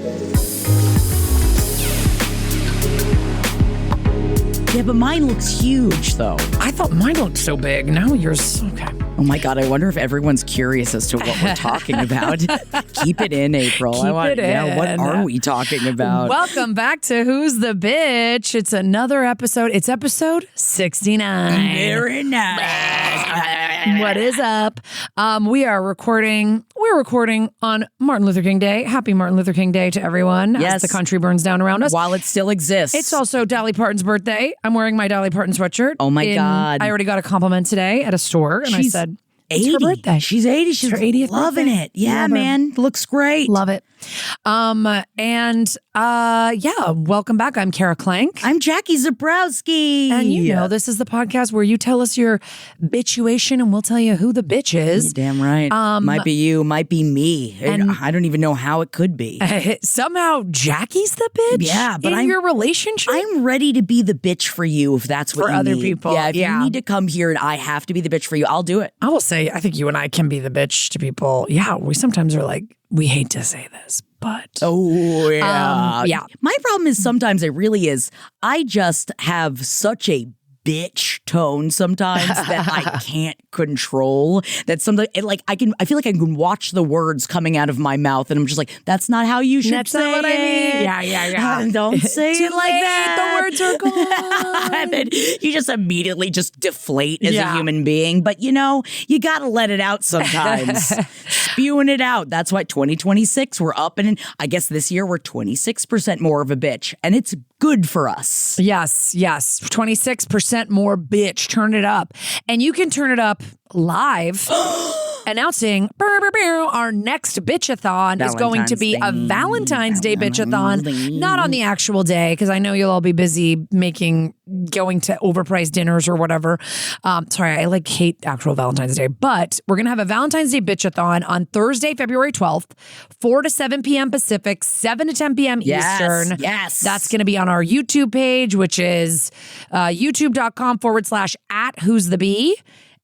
Yeah, but mine looks huge, though. I thought mine looked so big. Now yours, okay. Oh my God, I wonder if everyone's curious as to what we're talking about. Keep it in, April. Keep it in. Yeah, what are we talking about? Welcome back to Who's the Bitch? It's another episode. It's episode 69. Very nice. What is up? We're recording on Martin Luther King Day. Happy Martin Luther King Day to everyone Yes. as the country burns down around us. While it still exists. It's also Dolly Parton's birthday. I'm wearing my Dolly Parton sweatshirt. Oh my God. I already got a compliment today at a store and I said, it's 80. her birthday. She's 80. She's her 80th loving birthday. it. Yeah, Love her. man. Looks great. Love it. Welcome back. I'm Kara Clank. I'm Jackie Zabrowski. And you know, this is the podcast where you tell us your bitchuation and we'll tell you who the bitch is. You're damn right. Might be you, might be me. And I don't even know how it could be. Somehow Jackie's the bitch? Yeah, but in your relationship? I'm ready to be the bitch for you if that's what For you other need. people, Yeah, if yeah. you need to come here and I have to be the bitch for you, I'll do it. I will say, I think you and I can be the bitch to people. Yeah, we sometimes are like, we hate to say this, but. Oh, yeah. Yeah. My problem is sometimes it really is, I just have such a bitch tone sometimes that I can't control. That something I feel like I can watch the words coming out of my mouth and I'm just like, that's not how you should That's say not what I it. mean. Yeah. Don't say Too it like late, that. the words are gone. And then you just immediately just deflate as Yeah. a human being. But you gotta let it out sometimes. Spewing it out. That's why 2026 we're up and I guess this year we're 26% more of a bitch. And it's good for us. Yes. 26% more bitch. Turn it up. And you can turn it up live. Announcing our next bitchathon is going to be a Valentine's Day bitchathon, not on the actual day, because I know you'll all be busy going to overpriced dinners or whatever. Sorry, I hate actual Valentine's Day, but we're going to have a Valentine's Day bitchathon on Thursday, February 12th, 4 to 7 p.m. Pacific, 7 to 10 p.m. Eastern. Yes. That's going to be on our YouTube page, which is youtube.com/@who'sthebee.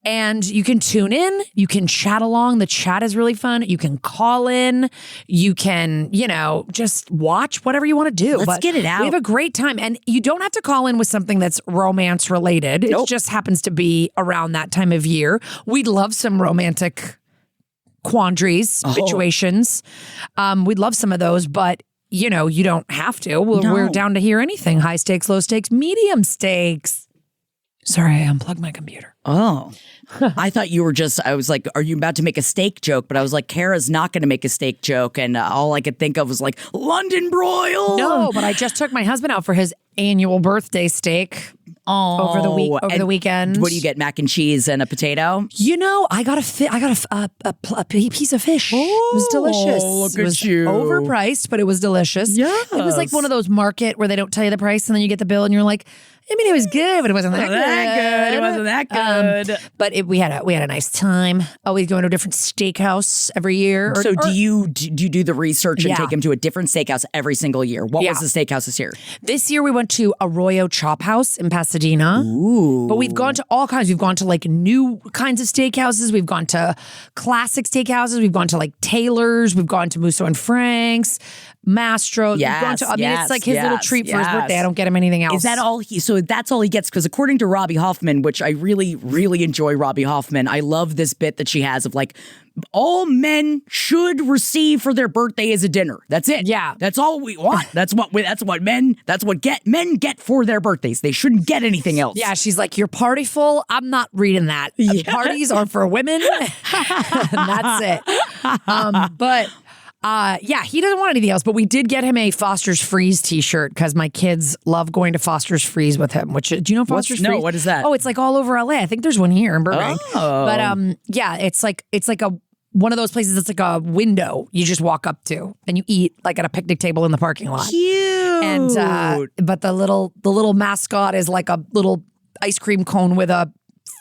And you can tune in, you can chat along. The chat is really fun. You can call in, you can, just watch whatever you want to do. Let's get it out. We have a great time. And you don't have to call in with something that's romance related. Nope. It just happens to be around that time of year. We'd love some romantic quandaries, situations. We'd love some of those, but you don't have to. We're down to hear anything. High stakes, low stakes, medium stakes. Sorry, I unplugged my computer. Oh, I thought you were I was like, are you about to make a steak joke? But I was like, Kara's not going to make a steak joke. And all I could think of was like, London broil. No, but I just took my husband out for his annual birthday steak over the weekend. What do you get? Mac and cheese and a potato? I got a piece of fish. It was delicious. Look It was at you. Overpriced, but it was delicious. Yes. It was like one of those market where they don't tell you the price and then you get the bill and you're like, it was good, but it wasn't that good. It wasn't that good. But we had a nice time. Always going to a different steakhouse every year. So do you do the research and Yeah. take him to a different steakhouse every single year? What was the steakhouse this year? This year we went to Arroyo Chop House in Pasadena. Ooh. But we've gone to all kinds. We've gone to new kinds of steakhouses. We've gone to classic steakhouses. We've gone to Taylor's. We've gone to Musso and Frank's, Mastro. Yes, We've gone to, it's like his little treat for his birthday. I don't get him anything else. Is that all so that's all he gets? Because according to Robbie Hoffman, which I really, really enjoy Robbie Hoffman, I love this bit that she has of all men should receive for their birthday is a dinner. That's it. Yeah. That's all we want. That's what men get for their birthdays. They shouldn't get anything else. Yeah, she's like, your party full? I'm not reading that. Parties are for women. That's it. He doesn't want anything else, but we did get him a Foster's Freeze t-shirt because my kids love going to Foster's Freeze with him, do you know Foster's Freeze? No, what is that? Oh, it's all over LA. I think there's one here in Burbank. Oh. But it's one of those places that's like a window you just walk up to and you eat at a picnic table in the parking lot. Cute. And but the little mascot is like a little ice cream cone with a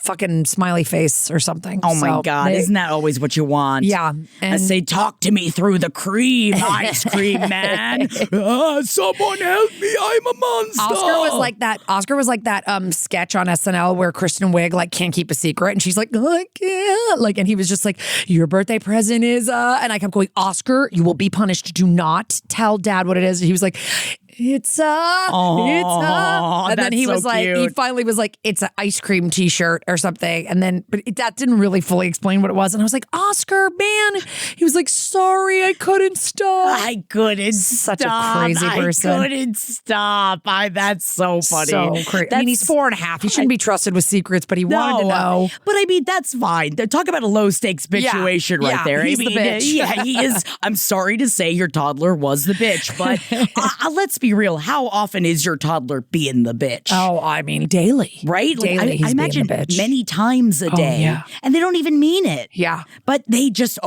fucking smiley face or something. Oh my God. Isn't that always what you want? Yeah. And I say, talk to me through the cream, ice cream man. Someone help me. I'm a monster. Oscar was like that sketch on SNL where Kristen Wiig like can't keep a secret. And she's like, oh, I can't. Like, and he was just like, your birthday present is, and I kept going, Oscar, you will be punished. Do not tell dad what it is. And he was like, it's and then he was like, cute. He finally was like, it's an ice cream t-shirt or something. And then, but that didn't really fully explain what it was. And I was like, Oscar, man. He was like, sorry, I couldn't stop. I couldn't Such stop. a crazy person. I couldn't stop. That's so funny. So crazy. I mean, he's 4.5. He shouldn't be trusted with secrets, but he wanted to know. But I mean, that's fine. Talk about a low stakes situation right there. He's the bitch. Yeah, he is. I'm sorry to say your toddler was the bitch, but let's be real. How often is your toddler being the bitch? Oh, I mean, daily. Right? Daily, I imagine many times a day. Yeah. And they don't even mean it. Yeah. But they just,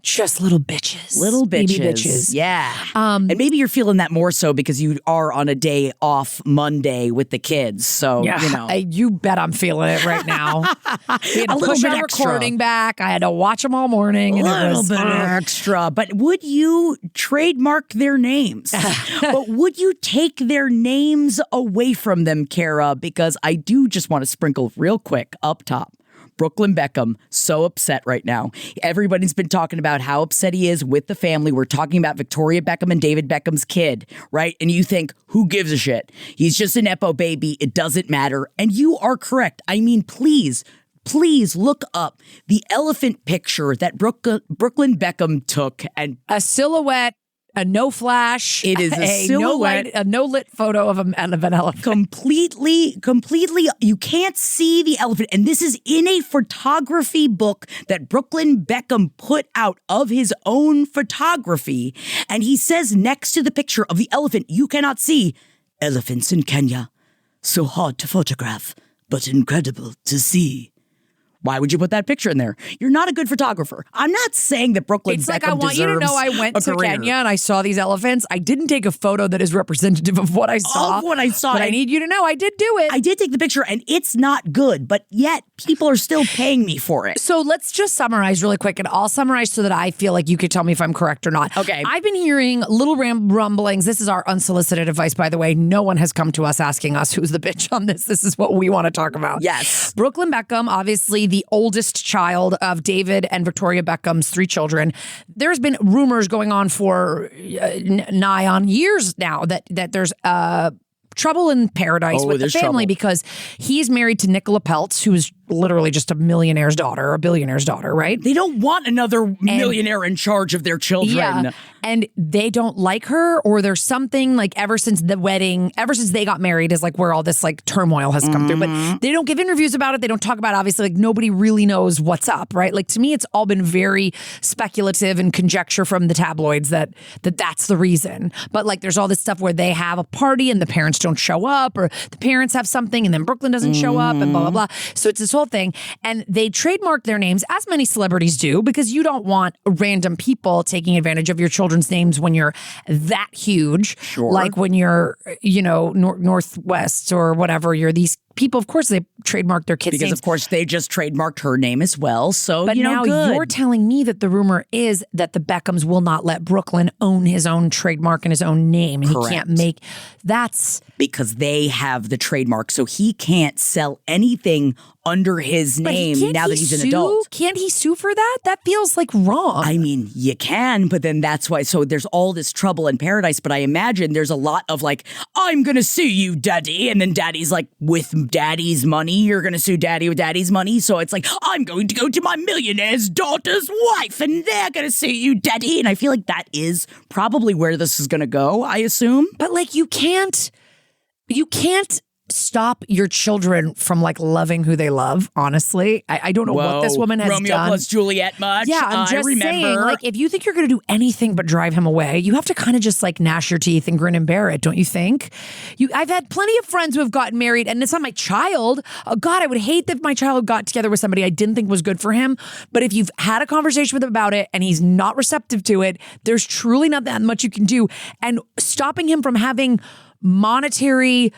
just little bitches. Little bitches. Baby bitches. Yeah. And maybe you're feeling that more so because you are on a day off Monday with the kids. So, yeah. you know. You bet I'm feeling it right now. We had to a little push bit our extra. recording back. I had to watch them all morning. A little bit extra. But would you trademark their names? But would you take their names away from them, Kara? Because I do just want to sprinkle real quick up top. Brooklyn Beckham, so upset right now. Everybody's been talking about how upset he is with the family. We're talking about Victoria Beckham and David Beckham's kid, right? And you think, who gives a shit? He's just an Epo baby. It doesn't matter. And you are correct. I mean, please look up the elephant picture that Brooklyn Beckham took. And a silhouette. A no flash. It is a silhouette. A no lit photo of an elephant. Completely. You can't see the elephant. And this is in a photography book that Brooklyn Beckham put out of his own photography. And he says next to the picture of the elephant, you cannot see elephants in Kenya. So hard to photograph, but incredible to see. Why would you put that picture in there? You're not a good photographer. I'm not saying that Brooklyn Beckham deserves a career. It's like, I want you to know I went to Kenya and I saw these elephants. I didn't take a photo that is representative of what I saw. But I need you to know I did do it. I did take the picture and it's not good, but yet people are still paying me for it. So let's just summarize really quick, and I'll summarize so that I feel like you could tell me if I'm correct or not. Okay. I've been hearing little rumblings. This is our unsolicited advice, by the way. No one has come to us asking us who's the bitch on this. This is what we want to talk about. Yes. Brooklyn Beckham, obviously the oldest child of David and Victoria Beckham's 3 children. There's been rumors going on for nigh on years now that there's trouble in paradise with the family because he's married to Nicola Peltz, who's literally just a millionaire's daughter, a billionaire's daughter, right? They don't want another millionaire in charge of their children. Yeah, and they don't like her, or there's something like ever since the wedding, ever since they got married is like where all this like turmoil has come through. But they don't give interviews about it. They don't talk about it. Obviously, like nobody really knows what's up, right? Like to me, it's all been very speculative and conjecture from the tabloids that's the reason. But like there's all this stuff where they have a party and the parents don't show up, or the parents have something and then Brooklyn doesn't show up and blah, blah, blah. So it's this whole thing. And they trademark their names, as many celebrities do, because you don't want random people taking advantage of your children's names when you're that huge. Sure. Like when you're, Northwest or whatever, you're these people, of course, they trademark their kids' names. Because, of course, they just trademarked her name as well. So, but now you're telling me that the rumor is that the Beckhams will not let Brooklyn own his own trademark and his own name. And Correct. He can't make... That's... Because they have the trademark. So he can't sell anything under his name now that he's an adult. Can't he sue for that? That feels like wrong. I mean, you can, but then that's why. So there's all this trouble in paradise. But I imagine there's a lot of like, I'm going to sue you, daddy. And then daddy's like, with daddy's money, you're going to sue daddy with daddy's money. So it's like, I'm going to go to my millionaire's daughter's wife and they're going to sue you, daddy. And I feel like that is probably where this is going to go, I assume. But like, you can't stop your children from like loving who they love, honestly. I don't know what this woman has Romeo done. plus Juliet much? Yeah, I'm just saying, like, if you think you're going to do anything but drive him away, you have to kind of just like gnash your teeth and grin and bear it, don't you think? I've had plenty of friends who have gotten married, and it's not my child. Oh, God, I would hate if my child got together with somebody I didn't think was good for him. But if you've had a conversation with him about it and he's not receptive to it, there's truly not that much you can do. And stopping him from having monetary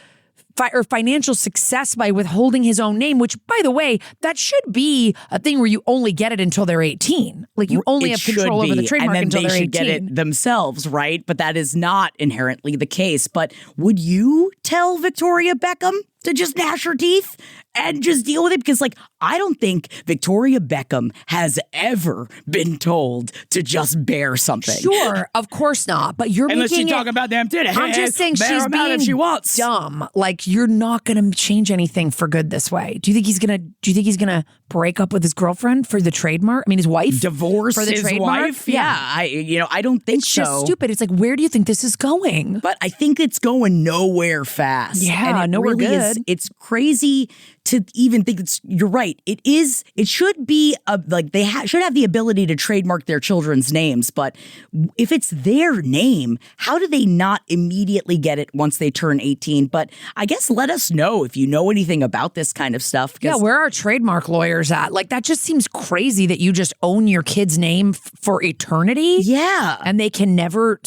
or financial success by withholding his own name, which, by the way, that should be a thing where you only get it until they're 18. Like you only have control over the trademark until they're 18. And then they should get it themselves, right? But that is not inherently the case. But would you tell Victoria Beckham to just gnash her teeth and just deal with it? Because, like, I don't think Victoria Beckham has ever been told to just bear something. Sure, of course not. But you're unless making you talk about them titties. I'm just saying she's being if she wants. dumb. Like, you're not going to change anything for good this way. Do you think he's gonna break up with his girlfriend for the trademark? I mean, his wife, divorce for the his trademark? wife. Yeah, I don't think it's so. It's just stupid. It's like, where do you think this is going? But I think it's going nowhere fast. Yeah, and nowhere really good. It's crazy to even think you're right. It is. It should be they should have the ability to trademark their children's names. But if it's their name, how do they not immediately get it once they turn 18? But I guess let us know if you know anything about this kind of stuff. Yeah, where are trademark lawyers at? Like, that just seems crazy that you just own your kid's name for eternity. Yeah. And they can never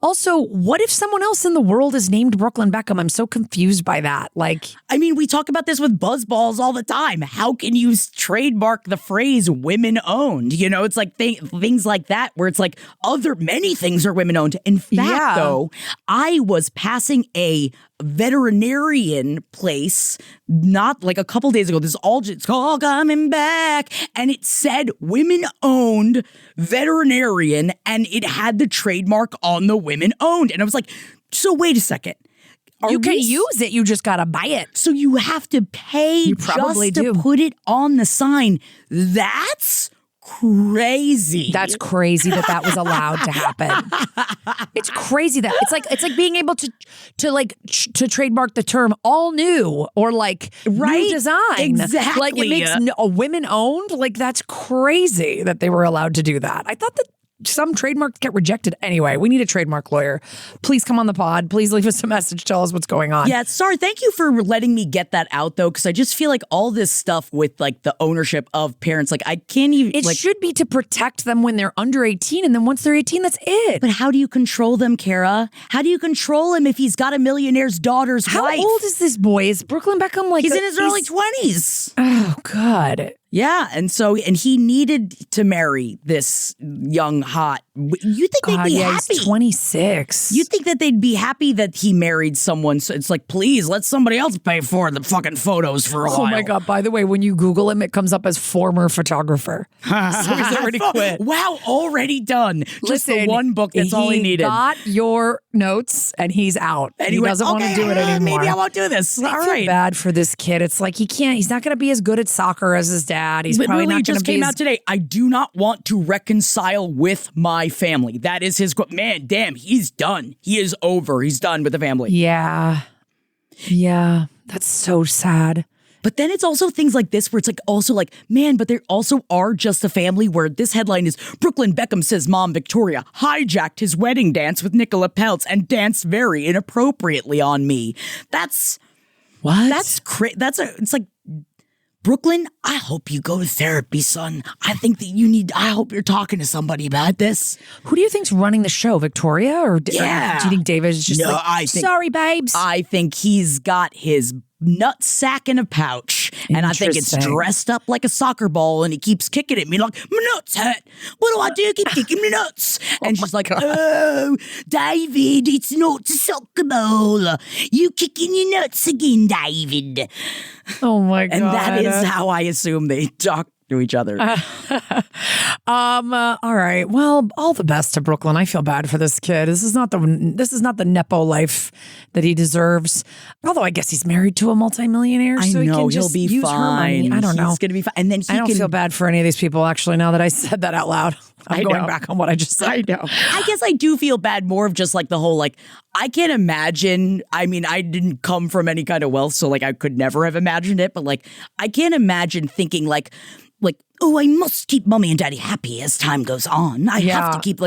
Also, what if someone else in the world is named Brooklyn Beckham? I'm so confused by that. Like, I mean, we talk about this with buzzballs all the time. How can you trademark the phrase women owned? You know, it's like things like that where it's like many things are women owned. In fact, though, I was passing a veterinarian place not like a couple days ago. It's all coming back, and it said women owned veterinarian, and it had the trademark on the women owned, and I was like, so wait a second. You can use it. You just got to buy it. So you have to pay to put it on the sign. That's crazy. That's crazy that was allowed to happen. It's crazy that it's like being able to trademark the term all new or like new design. Exactly. Like it makes a women owned. Like that's crazy that they were allowed to do that. I thought that some trademarks get rejected. Anyway, we need a trademark lawyer. Please come on the pod. Please leave us a message. Tell us what's going on. Yeah, sorry. Thank you for letting me get that out, though, because I just feel like all this stuff with like the ownership of parents, like I can't even. It should be to protect them when they're under 18, and then once they're 18, that's it. But how do you control them, Kara? How do you control him if he's got a millionaire's daughter's wife? How old is this boy? Is Brooklyn Beckham like? He's in his early 20s. Oh, God. Yeah, and he needed to marry this young, hot. You think they'd be happy? He's 26. You think that they'd be happy that he married someone? So it's like, please let somebody else pay for the fucking photos for a while. Oh my God! By the way, when you Google him, it comes up as former photographer. So he's already quit. Wow, already done. Just the one book. That's all he needed. He got your notes, and he's out. And he doesn't want to do it anymore. Maybe I won't do this. All right. I feel bad for this kid. It's like he's not going to be as good at soccer as his dad. He's probably not going to be. Just came out today. I do not want to reconcile with my family. That is his quote. Man, damn, he's done. He is over. He's done with the family. Yeah. Yeah. That's so sad. But then it's also things like this where it's like also like, man, but there also are just a family where this headline is Brooklyn Beckham says mom Victoria hijacked his wedding dance with Nicola Peltz and danced very inappropriately on me. That's what? That's it's like, Brooklyn, I hope you go to therapy, son. I think that I hope you're talking to somebody about this. Who do you think's running the show, Victoria? Or do you think David is just sorry, babes? I think he's got his nut sack in a pouch, and I think it's dressed up like a soccer ball, and he keeps kicking it. Me like, my nuts hurt. What do I do? Keep kicking my nuts. And she's like, oh, David, it's not a soccer ball. You kicking your nuts again, David. Oh my God. And that is how I assume they talk to each other. All right. Well, all the best to Brooklyn. I feel bad for this kid. This is not the Nepo life that he deserves. Although I guess he's married to a multimillionaire, so he'll be fine. I don't know. He's going to be fine. And then I don't feel bad for any of these people. Actually, now that I said that out loud, I'm going back on what I just said. I know. I guess I do feel bad more of just like the whole like I can't imagine. I mean, I didn't come from any kind of wealth, so like I could never have imagined it. But like I can't imagine thinking like, oh, I must keep mommy and daddy happy as time goes on. I have to keep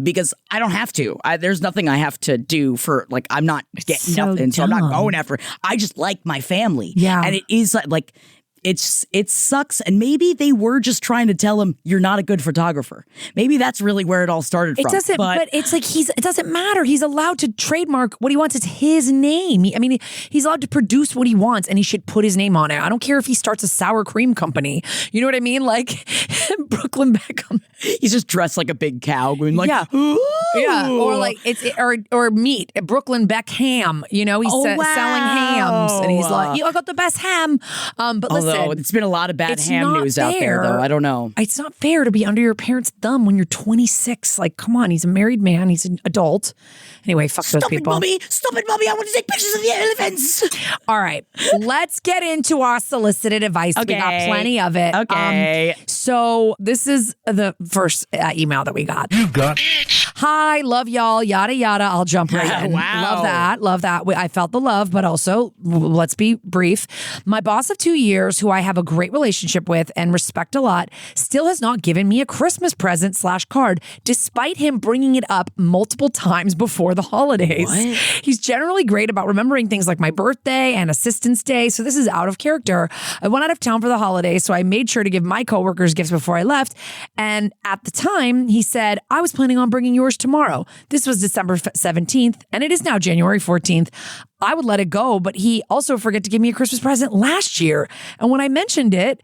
because I don't have to. There's nothing I have to do for I'm not getting nothing, so I'm not going after it. I just like my family. Yeah. And it is like it sucks. And maybe they were just trying to tell him you're not a good photographer. Maybe that's really where it all started from. It doesn't, but it's like it doesn't matter. He's allowed to trademark what he wants. It's his name. He's allowed to produce what he wants, and he should put his name on it. I don't care if he starts a sour cream company. You know what I mean? Like Brooklyn Beckham. He's just dressed like a big cow, going like, yeah. Ooh. Yeah, or like or meat, Brooklyn BeckHAM. He's selling hams, and he's like, I got the best ham. But listen, it's been a lot of bad ham news out there, though. I don't know. It's not fair to be under your parents' thumb when you're 26. Like, come on, he's a married man. He's an adult. Anyway, fuck those people. Stop it, Mommy. I want to take pictures of the elephants. All right, let's get into our solicited advice. Okay. We got plenty of it. Okay. So this is the first email that we got. You got. Hi, love y'all, yada, yada. I'll jump right in. Wow. Love that. I felt the love, but also, let's be brief. My boss of 2 years, who I have a great relationship with and respect a lot, still has not given me a Christmas present / card, despite him bringing it up multiple times before the holidays. What? He's generally great about remembering things like my birthday and Assistance Day, so this is out of character. I went out of town for the holidays, so I made sure to give my coworkers gifts before I left, and at the time, he said, I was planning on bringing yours tomorrow. This was December 17th, and it is now January 14th. I would let it go, but he also forgot to give me a Christmas present last year. And when I mentioned it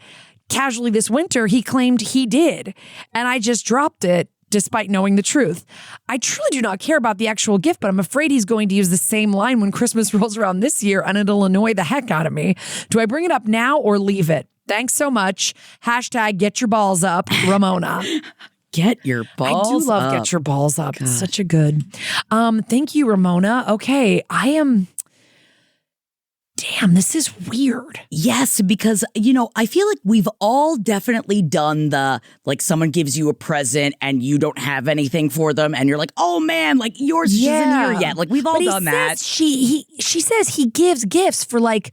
casually this winter, he claimed he did. And I just dropped it despite knowing the truth. I truly do not care about the actual gift, but I'm afraid he's going to use the same line when Christmas rolls around this year, and it'll annoy the heck out of me. Do I bring it up now or leave it? Thanks so much. # get your balls up, Ramona. Get your balls up. I do love get your balls up. God. It's such a good. Thank you, Ramona. Okay, I am. Damn, this is weird. Yes, because, I feel like we've all definitely done someone gives you a present and you don't have anything for them and you're like, oh man, like yours isn't here yet. Like we've all done that. She says he gives gifts for like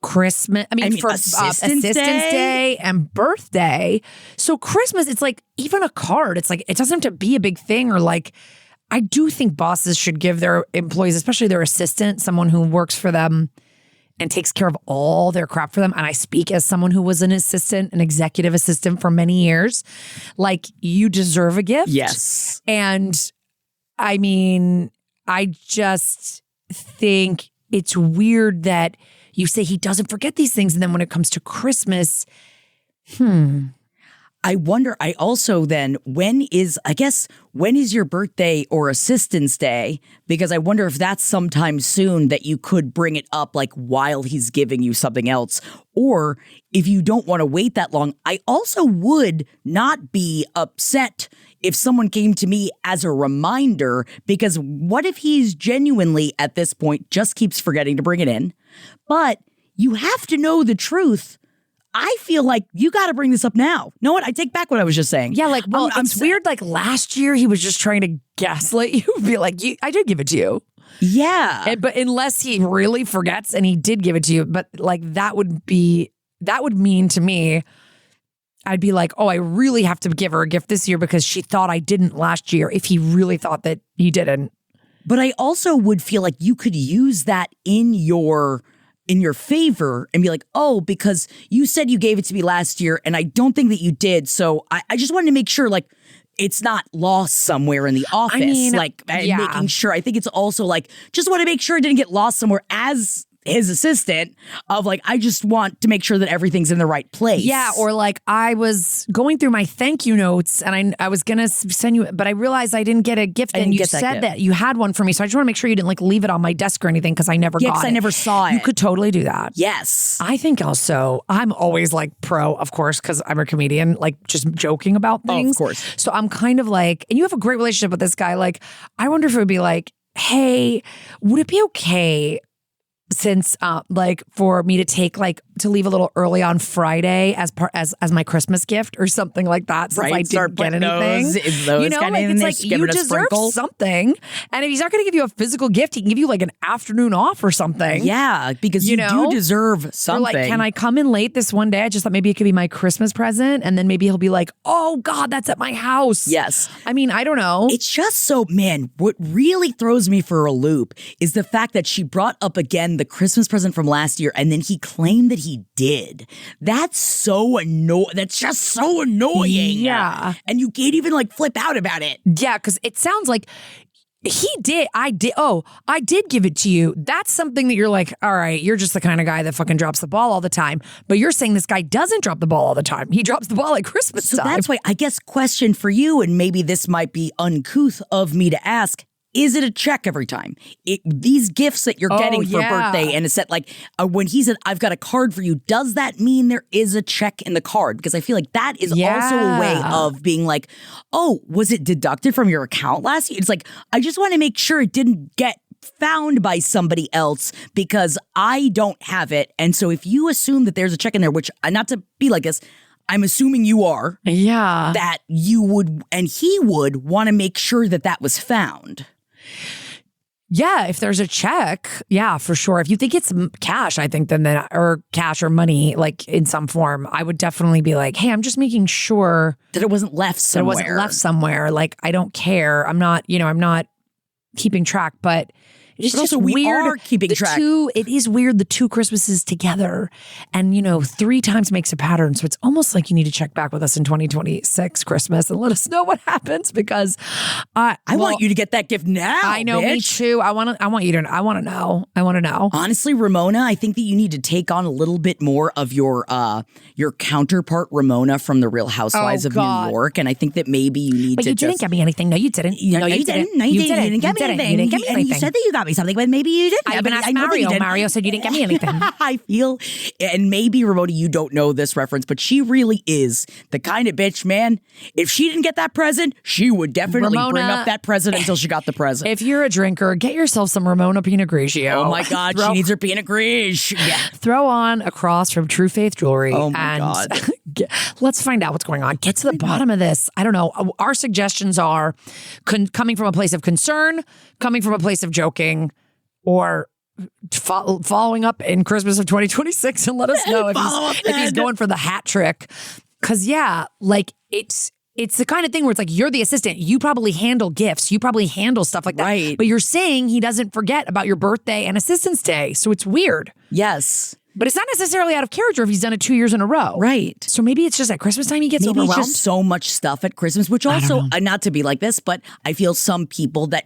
Christmas, for Assistance Day and birthday. So Christmas, it's like even a card. It's like, it doesn't have to be a big thing or like, I do think bosses should give their employees, especially their assistant, someone who works for them and takes care of all their crap for them. And I speak as someone who was an executive assistant for many years. Like, you deserve a gift. Yes. And I just think it's weird that you say he doesn't forget these things. And then when it comes to Christmas, I wonder, I also then, when is your birthday or Assistance Day? Because I wonder if that's sometime soon that you could bring it up like while he's giving you something else. Or if you don't want to wait that long, I also would not be upset if someone came to me as a reminder, because what if he's genuinely at this point just keeps forgetting to bring it in? But you have to know the truth. I feel like you got to bring this up now. Know what? I take back what I was just saying. Yeah, like, well, it's weird. Like last year, he was just trying to gaslight you. Be like, I did give it to you. Yeah. But unless he really forgets and he did give it to you, but like that would mean to me, I'd be like, oh, I really have to give her a gift this year because she thought I didn't last year if he really thought that he didn't. But I also would feel like you could use that in your favor and be like, oh, because you said you gave it to me last year and I don't think that you did. So I just wanted to make sure like it's not lost somewhere in the office. Making sure. I think it's also like, just want to make sure it didn't get lost somewhere as his assistant of like, I just want to make sure that everything's in the right place. Yeah. Or like I was going through my thank you notes and I was going to send you, but I realized I didn't get a gift and you said that you had one for me. So I just want to make sure you didn't like leave it on my desk or anything because I never got it. Because I never saw it. You could totally do that. Yes. I think also, I'm always like pro, of course, because I'm a comedian, like just joking about things. Oh, of course. So I'm kind of like, and you have a great relationship with this guy. Like, I wonder if it would be like, hey, would it be okay since for me to take to leave a little early on Friday as my Christmas gift or something like that, since I didn't get anything. It's like you deserve something. And if he's not going to give you a physical gift, he can give you like an afternoon off or something. Yeah, because you do deserve something. Or like, can I come in late this one day? I just thought maybe it could be my Christmas present, and then maybe he'll be like, oh God, that's at my house. Yes. I mean, I don't know. It's just so, man, what really throws me for a loop is the fact that she brought up again the Christmas present from last year, and then he claimed that he did. That's so annoying. That's just so annoying. Yeah. And you can't even like flip out about it. Yeah, because it sounds like he did. I did. Oh, I did give it to you. That's something that you're like, all right, you're just the kind of guy that fucking drops the ball all the time. But you're saying this guy doesn't drop the ball all the time. He drops the ball at Christmas time. So that's why, I guess, question for you, and maybe this might be uncouth of me to ask, is it a check every time? These gifts that you're getting for birthday, and it's set like when he said, I've got a card for you, does that mean there is a check in the card? Because I feel like that is also a way of being like, oh, was it deducted from your account last year? It's like, I just want to make sure it didn't get found by somebody else because I don't have it. And so if you assume that there's a check in there, which, not to be like this, I'm assuming you are. Yeah. That you would, and he would want to make sure that that was found. Yeah, if there's a check, yeah, for sure. If you think it's cash, I think then or cash or money, like in some form, I would definitely be like, hey, I'm just making sure that it wasn't left somewhere. Like, I don't care. I'm not keeping track, but it's just we weird. Are keeping track. It is weird, the two Christmases together. And, 3 times makes a pattern. So it's almost like you need to check back with us in 2026 Christmas and let us know what happens because I want you to get that gift now. I know, bitch. me too. I want to know. Honestly, Ramona, I think that you need to take on a little bit more of your counterpart, Ramona, from the Real Housewives of New York. And I think that maybe you need but to you didn't get me anything. No, you didn't. No, you didn't. No, you didn't. You didn't get me anything. You didn't get me anything. And you said that you got me something, but maybe you didn't. I even asked Mario. Mario said you didn't get me anything. I feel, and maybe Ramona, you don't know this reference, but she really is the kind of bitch, man. If she didn't get that present, she would definitely bring up that present until she got the present. If you're a drinker, get yourself some Ramona Pinot Grigio. Oh my God, she needs her Pinot Grigio. Yeah. Throw on a cross from True Faith Jewelry. Oh my God. Let's find out what's going on. Get to the bottom of this. I don't know. Our suggestions are coming from a place of concern, coming from a place of joking, or following up in Christmas of 2026 and let us know if he's going for the hat trick. Because it's the kind of thing where it's like, you're the assistant. You probably handle gifts. You probably handle stuff like that. Right. But you're saying he doesn't forget about your birthday and Assistance Day. So it's weird. Yes. But it's not necessarily out of character if he's done it 2 years in a row. Right. So maybe it's just at Christmas time he gets overwhelmed. Maybe it's just so much stuff at Christmas, which also, not to be like this, but I feel some people that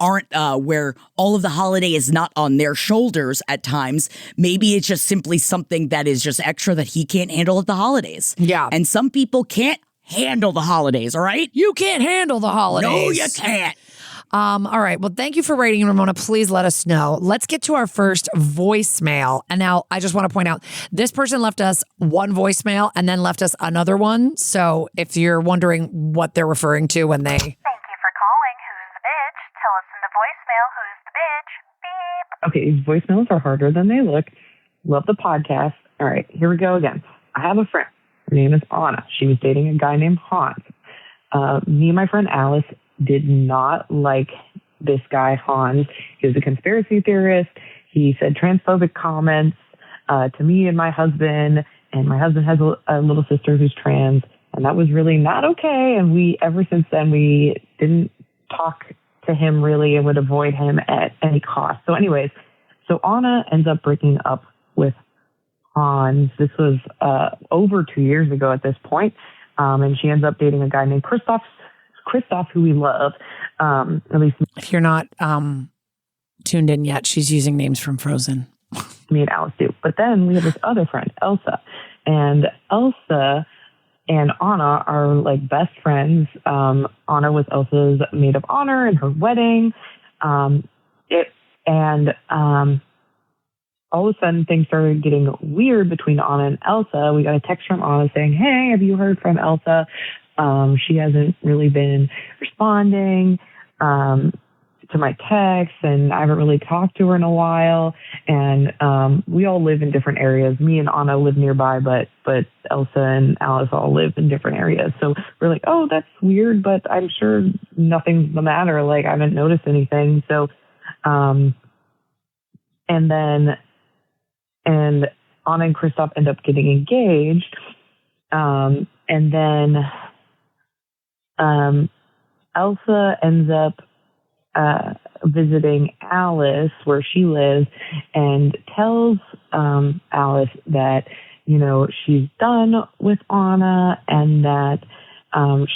aren't where all of the holiday is not on their shoulders at times. Maybe it's just simply something that is just extra that he can't handle at the holidays. Yeah. And some people can't handle the holidays, all right? You can't handle the holidays. No, you can't. All right. Well, thank you for rating, Ramona. Please let us know. Let's get to our first voicemail. And now I just want to point out, this person left us one voicemail and then left us another one. So if you're wondering what they're referring to when they... Thank you for calling. Who's the bitch? Tell us in the voicemail who's the bitch. Beep. Okay, these voicemails are harder than they look. Love the podcast. All right, here we go again. I have a friend. Her name is Anna. She was dating a guy named Hans. Me and my friend Alice did not like this guy, Hans. He was a conspiracy theorist. He said transphobic comments to me and my husband has a little sister who's trans, and that was really not okay. And ever since then, we didn't talk to him really and would avoid him at any cost. So anyways, Anna ends up breaking up with Hans. This was over 2 years ago at this point. And she ends up dating a guy named Christoph, who we love. At least if you're not tuned in yet, she's using names from Frozen. Me and Alice do. But then we have this other friend, Elsa. And Elsa and Anna are like best friends. Anna was Elsa's maid of honor in her wedding. All of a sudden things started getting weird between Anna and Elsa. We got a text from Anna saying, hey, have you heard from Elsa? She hasn't really been responding to my texts, and I haven't really talked to her in a while. And we all live in different areas. Me and Anna live nearby, but Elsa and Alice all live in different areas. So we're like, oh, that's weird, but I'm sure nothing's the matter. Like, I haven't noticed anything. So, and Anna and Christoph end up getting engaged. And then Elsa ends up visiting Alice where she lives and tells Alice that, she's done with Anna and that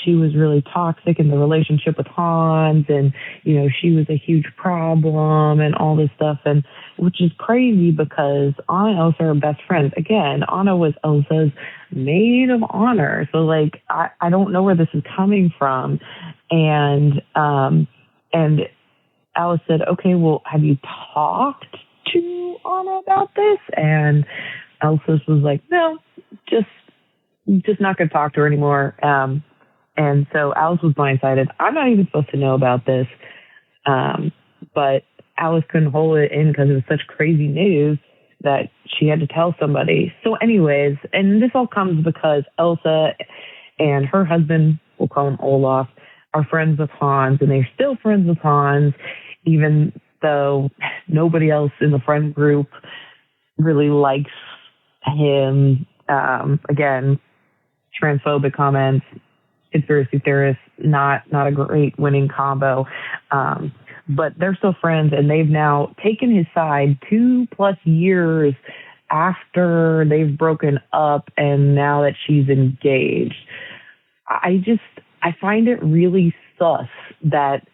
she was really toxic in the relationship with Hans and, she was a huge problem and all this stuff. And which is crazy because Anna and Elsa are best friends. Again, Anna was Elsa's maid of honor. So like, I don't know where this is coming from. And Alice said, okay, well, have you talked to Anna about this? And Elsa was like, no, just not going to talk to her anymore. And so Alice was blindsided. I'm not even supposed to know about this. But Alice couldn't hold it in because it was such crazy news that she had to tell somebody. So anyways, and this all comes because Elsa and her husband, we'll call him Olaf, are friends with Hans, and they're still friends with Hans, even though nobody else in the friend group really likes him. Again, transphobic comments, conspiracy theorists, not a great winning combo. But they're still friends, and they've now taken his side 2+ years after they've broken up, and now that she's engaged. I find it really sus that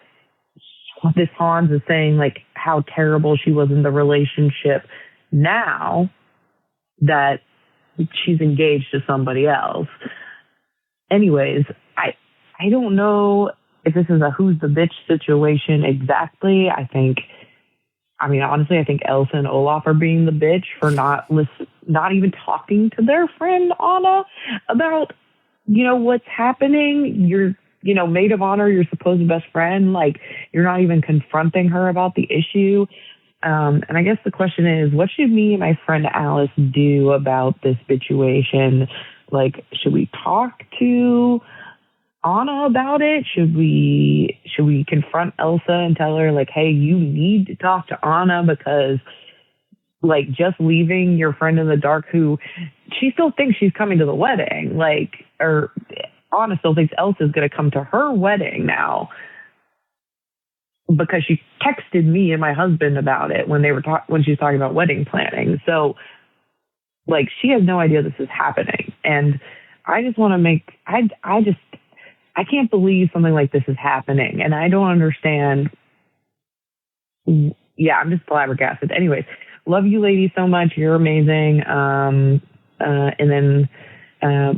this Hans is saying like how terrible she was in the relationship now that she's engaged to somebody else. Anyways, I don't know if this is a who's the bitch situation exactly. Honestly, I think Elsa and Olaf are being the bitch for not even talking to their friend Anna about, what's happening. You're, maid of honor, your supposed best friend. Like, you're not even confronting her about the issue. And I guess the question is, what should me and my friend Alice do about this situation? Like, should we talk to Anna about it? Should we confront Elsa and tell her like, hey, you need to talk to Anna because like just leaving your friend in the dark who she still thinks she's coming to the wedding, or Anna still thinks Elsa's going to come to her wedding now because she texted me and my husband about it when she was talking about wedding planning. So like she has no idea this is happening. And I just want to I can't believe something like this is happening. And I don't understand. Yeah, I'm just flabbergasted. Anyways, love you ladies so much. You're amazing. And then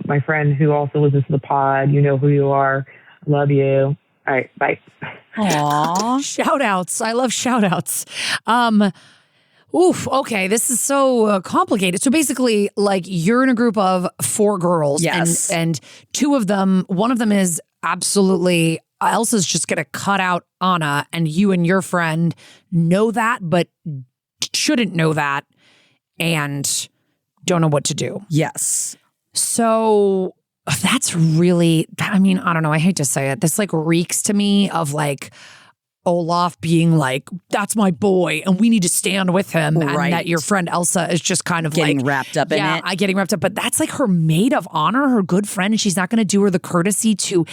my friend who also listens to the pod, you know who you are. Love you. All right, bye. Aw. Shout outs. I love shout outs. Okay. This is so complicated. So basically, like you're in a group of 4 girls. Yes. And 2 of them, one of them is absolutely, Elsa's just going to cut out Anna, and you and your friend know that, but shouldn't know that and don't know what to do. Yes. So that's really, I don't know. I hate to say it. This like reeks to me of like Olaf being like, that's my boy and we need to stand with him. Right. And that your friend Elsa is just kind of getting like wrapped up in it. Yeah, getting wrapped up. But that's like her maid of honor, her good friend. And she's not going to do her the courtesy to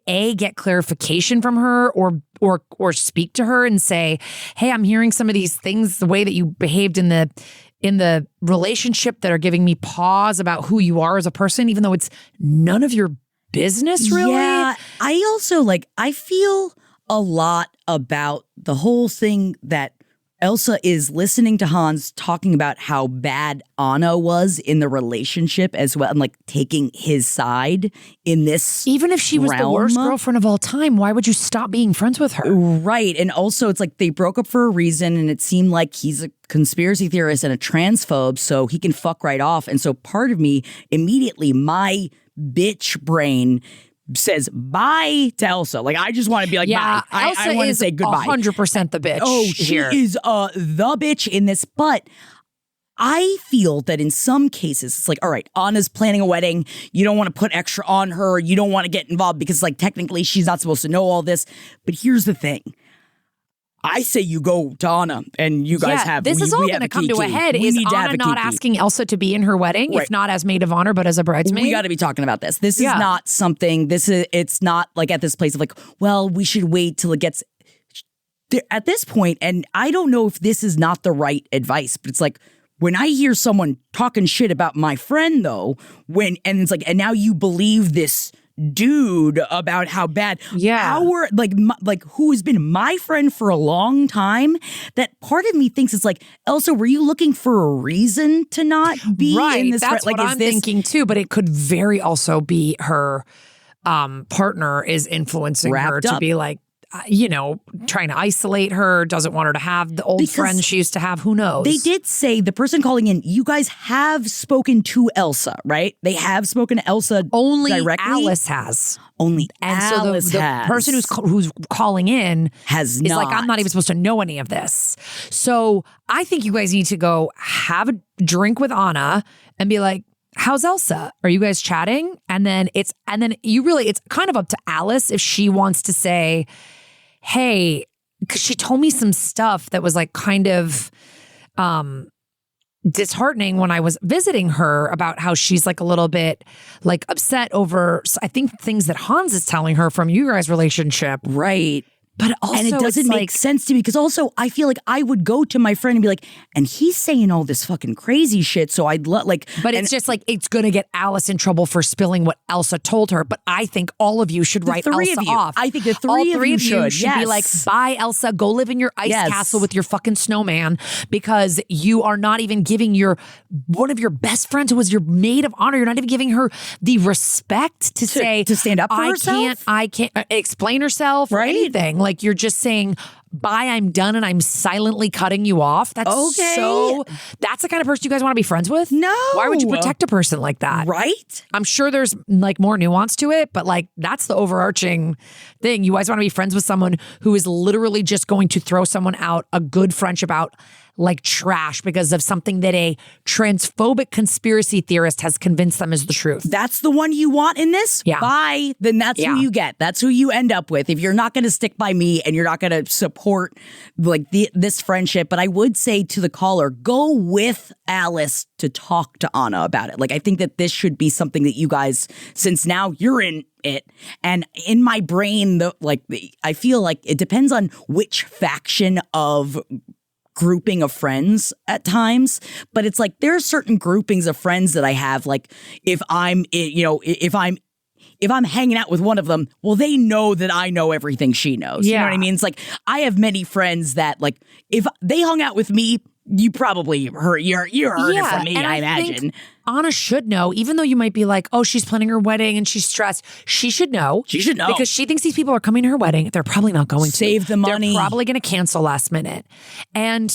get clarification from her or speak to her and say, hey, I'm hearing some of these things, the way that you behaved in the relationship that are giving me pause about who you are as a person, even though it's none of your business, really. Yeah. I also I feel a lot about the whole thing that Elsa is listening to Hans talking about how bad Anna was in the relationship as well, and like taking his side in this. Even if she was the worst girlfriend of all time, why would you stop being friends with her? Right. And also it's like they broke up for a reason, and it seemed like he's a conspiracy theorist and a transphobe, so he can fuck right off. And so part of me immediately, my bitch brain says bye to Elsa. Like, I just want to be like, bye. I want to say goodbye. 100% the bitch. Oh, she is the bitch in this. But I feel that in some cases, it's like, all right, Anna's planning a wedding. You don't want to put extra on her. You don't want to get involved because like technically she's not supposed to know all this. But here's the thing. I say you go to Anna and you guys have. This is all going to come to a head. Is Anna not asking Elsa to be in her wedding, right, if not as maid of honor, but as a bridesmaid? We got to be talking about this. This is not something. It's not like at this place of like, well, we should wait till it gets. at this point, and I don't know if this is not the right advice, but it's like, when I hear someone talking shit about my friend, though, and it's like, and now you believe this dude about how bad, our who has been my friend for a long time, that part of me thinks it's like, Elsa, were you looking for a reason to not be in this? That's what I'm thinking too, but it could very also be her partner is influencing her to be like, trying to isolate her, doesn't want her to have the old friends she used to have. Who knows? They did say, the person calling in, you guys have spoken to Elsa, right? They have spoken to Elsa directly. Alice has. Only and Alice so the has. person who's calling in is like, I'm not even supposed to know any of this. So I think you guys need to go have a drink with Anna and be like, how's Elsa? Are you guys chatting? And then it's kind of up to Alice if she wants to say, hey, because she told me some stuff that was like kind of disheartening when I was visiting her about how she's like a little bit like upset over, I think, things that Hans is telling her from you guys' relationship. Right. But also, and it doesn't make sense to me, because also I feel like I would go to my friend and be like, and he's saying all this fucking crazy shit. So I'd but it's just like, it's going to get Alice in trouble for spilling what Elsa told her. But I think all of you should write Elsa off. I think the three of you should be like, bye, Elsa, go live in your ice castle with your fucking snowman, because you are not even giving one of your best friends who was your maid of honor, you're not even giving her the respect to stand up for herself. I can't explain herself or anything. Like, you're just saying, bye, I'm done, and I'm silently cutting you off. That's okay. That's the kind of person you guys want to be friends with? No. Why would you protect a person like that? Right? I'm sure there's like more nuance to it, but like, that's the overarching thing. You guys want to be friends with someone who is literally just going to throw someone out, a good friendship out, like trash, because of something that a transphobic conspiracy theorist has convinced them is the truth. That's the one you want in this? Yeah. Bye. Then that's who you get. That's who you end up with. If you're not going to stick by me and you're not going to support like this friendship. But I would say to the caller, go with Alice to talk to Anna about it. Like, I think that this should be something that you guys, since now you're in it, and in my brain, I feel like it depends on which faction of grouping of friends at times, but it's like there are certain groupings of friends that I have. Like, if I'm hanging out with one of them, well, they know that I know everything she knows. You know what I mean? It's like, I have many friends that, like, if they hung out with me, you probably heard it from me, I imagine. Think Anna should know, even though you might be like, oh, she's planning her wedding and she's stressed. She should know. She should know. Because she thinks these people are coming to her wedding. They're probably not going to. Save the money. They're probably going to cancel last minute. And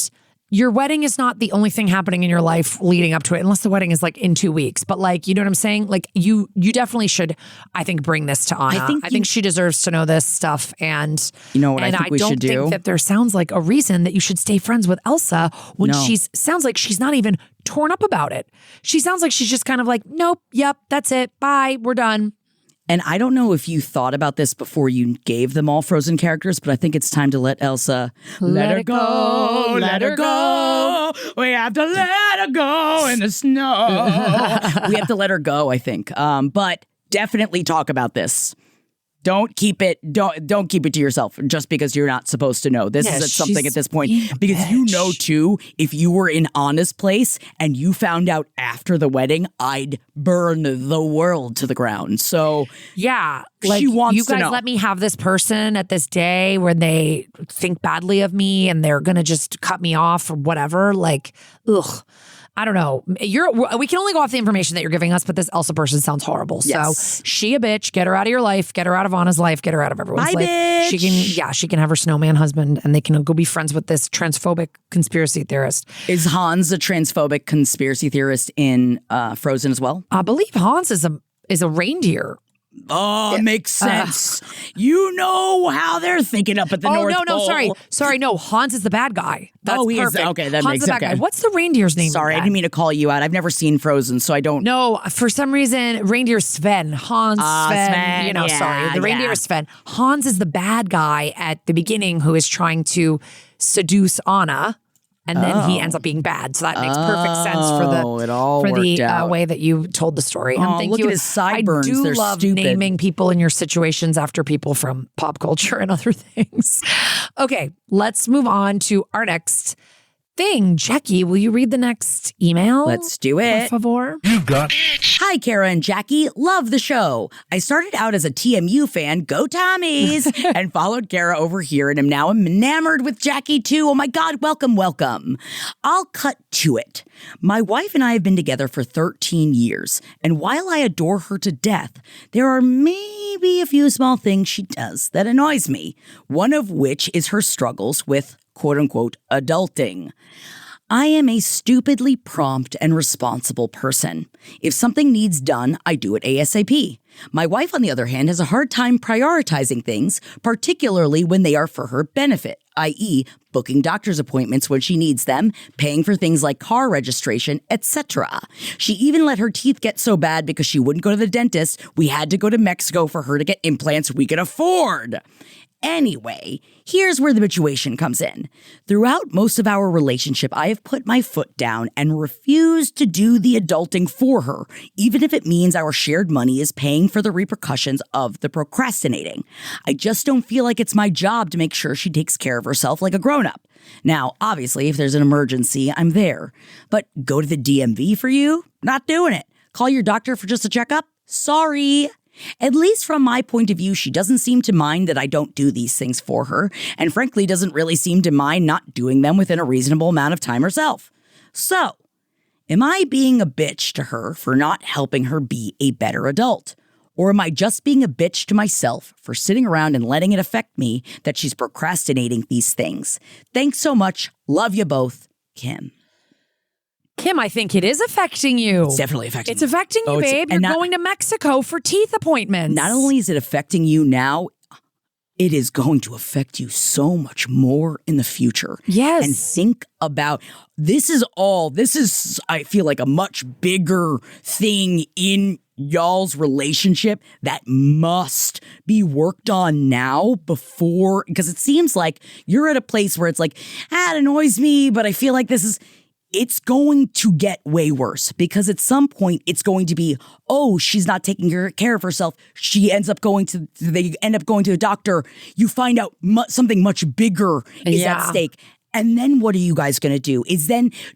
your wedding is not the only thing happening in your life leading up to it, unless the wedding is like in 2 weeks. But like, you know what I'm saying? Like, you definitely should, I think, bring this to Anna. I think she deserves to know this stuff. And you know what I think we should do? I don't think that there sounds like a reason that you should stay friends with Elsa when sounds like she's not even torn up about it. She sounds like she's just kind of like, nope, yep, that's it. Bye, we're done. And I don't know if you thought about this before you gave them all Frozen characters, but I think it's time to let Elsa let her go, let her go. We have to let her go in the snow. We have to let her go, I think. But definitely talk about this. Don't keep it to yourself just because you're not supposed to know. This is something at this point, because you know too, if you were in Anna's place and you found out after the wedding, I'd burn the world to the ground. So yeah, like, she wants you guys to know. Let me have this person at this day where they think badly of me and they're gonna just cut me off or whatever. Like, ugh. I don't know. We can only go off the information that you're giving us, but this Elsa person sounds horrible. Yes. So she a bitch. Get her out of your life. Get her out of Anna's life. Get her out of everyone's life. Bitch. She can have her snowman husband, and they can go be friends with this transphobic conspiracy theorist. Is Hans a transphobic conspiracy theorist in Frozen as well? I believe Hans is a reindeer. Oh, it makes sense. You know how they're thinking up at the North Pole. Sorry. No, Hans is the bad guy. That's perfect. Okay, that Hans makes the bad guy. What's the reindeer's name? Sorry, I didn't mean to call you out. I've never seen Frozen, so I don't. No, for some reason, reindeer Sven. Hans Sven. The reindeer is Sven. Hans is the bad guy at the beginning who is trying to seduce Anna. And then he ends up being bad. So that makes perfect sense for the way that you told the story. And thank look you. at his sideburns. I do They're love stupid. naming people in your situations after people from pop culture and other things. Okay, let's move on to our next thing. Jackie, will you read the next email? Let's do it. Por favor. Hi, Kara and Jackie. Love the show. I started out as a TMU fan, go Tommies, and followed Kara over here and am now enamored with Jackie too. Oh my God, welcome. I'll cut to it. My wife and I have been together for 13 years, and while I adore her to death, there are maybe a few small things she does that annoys me, one of which is her struggles with quote-unquote adulting. I am a stupidly prompt and responsible person. If something needs done, I do it ASAP. My wife, on the other hand, has a hard time prioritizing things, particularly when they are for her benefit, i.e., booking doctor's appointments when she needs them, paying for things like car registration, etc. She even let her teeth get so bad because she wouldn't go to the dentist, we had to go to Mexico for her to get implants we could afford. Anyway, here's where the situation comes in. Throughout most of our relationship, I have put my foot down and refused to do the adulting for her, even if it means our shared money is paying for the repercussions of the procrastinating. I just don't feel like it's my job to make sure she takes care of herself like a grown-up. Now, obviously, if there's an emergency, I'm there. But go to the DMV for you? Not doing it. Call your doctor for just a checkup? Sorry. At least from my point of view, she doesn't seem to mind that I don't do these things for her, and frankly doesn't really seem to mind not doing them within a reasonable amount of time herself. So, am I being a bitch to her for not helping her be a better adult? Or am I just being a bitch to myself for sitting around and letting it affect me that she's procrastinating these things? Thanks so much. Love you both. Kim. Kim, I think it is affecting you. It's definitely affecting It's affecting you, babe. You're going to Mexico for teeth appointments. Not only is it affecting you now, it is going to affect you so much more in the future. Yes. And think about, this is, I feel like, a much bigger thing in y'all's relationship that must be worked on now before, because it seems like you're at a place where it's like, it annoys me, but I feel like it's going to get way worse, because at some point it's going to be, she's not taking care of herself. They end up going to the doctor. You find out something much bigger is at stake. And then what are you guys going to do?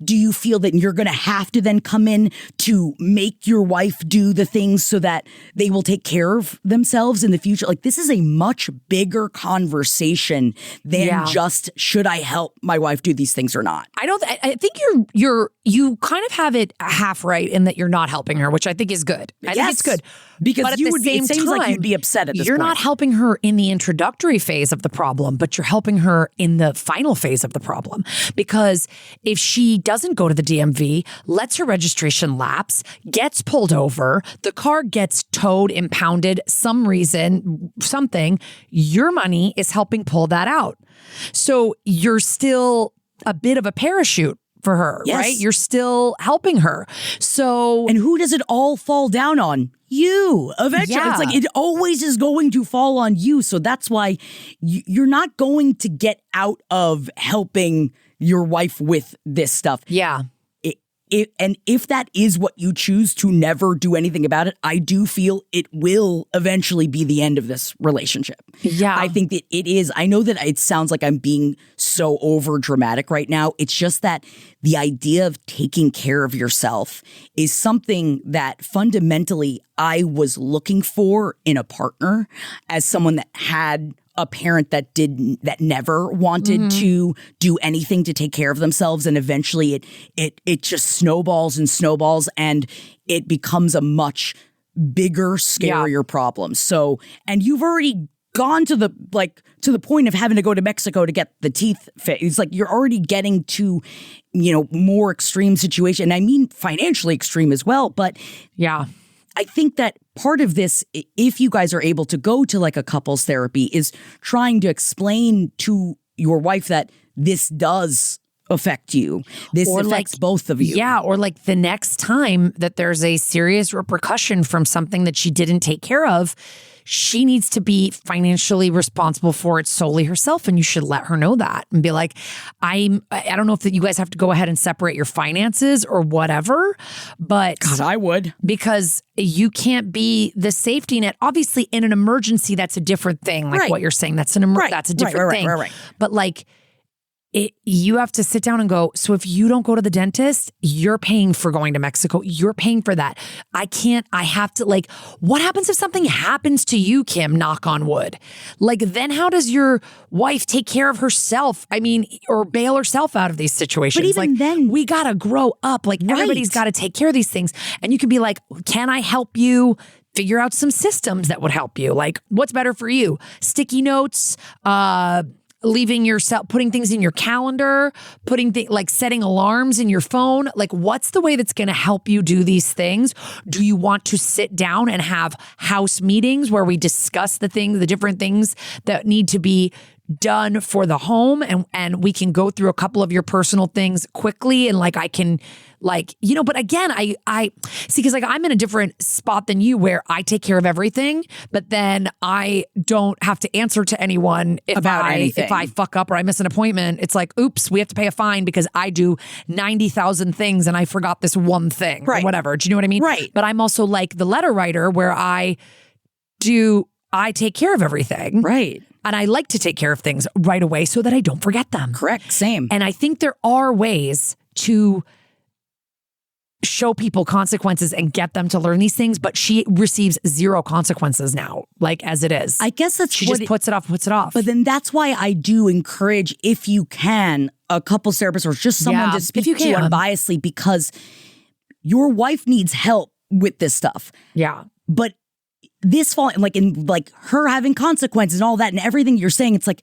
Do you feel that you're going to have to then come in to make your wife do the things so that they will take care of themselves in the future? Like, this is a much bigger conversation than just, should I help my wife do these things or not? I think you kind of have it half right in that you're not helping her, which I think is good. I think it's good. Because it seems like you'd be upset at this You're point. not helping her in the introductory phase of the problem, but you're helping her in the final phase of the problem. Because if she doesn't go to the DMV, lets her registration lapse, gets pulled over, the car gets towed, impounded, something, your money is helping pull that out. So you're still a bit of a parachute for her, right? You're still helping her. So, and who does it all fall down on? You. Eventually, it's like it always is going to fall on you. So that's why you're not going to get out of helping your wife with this stuff. Yeah. And if that is what you choose to never do anything about it, I do feel it will eventually be the end of this relationship. Yeah. I think that it is. I know that it sounds like I'm being so over dramatic right now. It's just that the idea of taking care of yourself is something that fundamentally I was looking for in a partner, as someone that had a parent that never wanted to do anything to take care of themselves, and eventually it just snowballs and it becomes a much bigger, scarier problem. So, and you've already gone to the point of having to go to Mexico to get the teeth fixed. It's like you're already getting to, more extreme situation. I mean, financially extreme as well, but I think that part of this, if you guys are able to go to like a couples therapy, is trying to explain to your wife that this does affect you. This affects both of you. Yeah, or like the next time that there's a serious repercussion from something that she didn't take care of, she needs to be financially responsible for it solely herself. And you should let her know that and be like, I don't know if that you guys have to go ahead and separate your finances or whatever, but God, I would. Because you can't be the safety net. Obviously in an emergency, that's a different thing. Like what you're saying, that's that's a different thing. Right. But like, you have to sit down and go, so if you don't go to the dentist, you're paying for going to Mexico. You're paying for that. I have to, like, what happens if something happens to you, Kim, knock on wood? Like, then how does your wife take care of herself? I mean, or bail herself out of these situations? But even then, we got to grow up. Like, everybody's got to take care of these things. And you can be like, can I help you figure out some systems that would help you? Like, what's better for you? Sticky notes, leaving yourself, putting things in your calendar, like setting alarms in your phone. Like, what's the way that's going to help you do these things? Do you want to sit down and have house meetings where we discuss the different things that need to be done for the home, and we can go through a couple of your personal things quickly, and like I can, like, you know, but again, I see, because like I'm in a different spot than you where I take care of everything, but then I don't have to answer to anyone if I fuck up or I miss an appointment. It's like, oops, we have to pay a fine because I do 90,000 things and I forgot this one thing or whatever. Do you know what I mean? Right. But I'm also like the letter writer where I take care of everything. Right. And I like to take care of things right away so that I don't forget them. Correct. Same. And I think there are ways to show people consequences and get them to learn these things, but she receives zero consequences now, like as it is. I guess that's she just puts it off. But then that's why I do encourage, if you can, a couples therapist or just someone to speak to unbiasedly, because your wife needs help with this stuff. Yeah. But this fall, like in like her having consequences and all that and everything you're saying, it's like,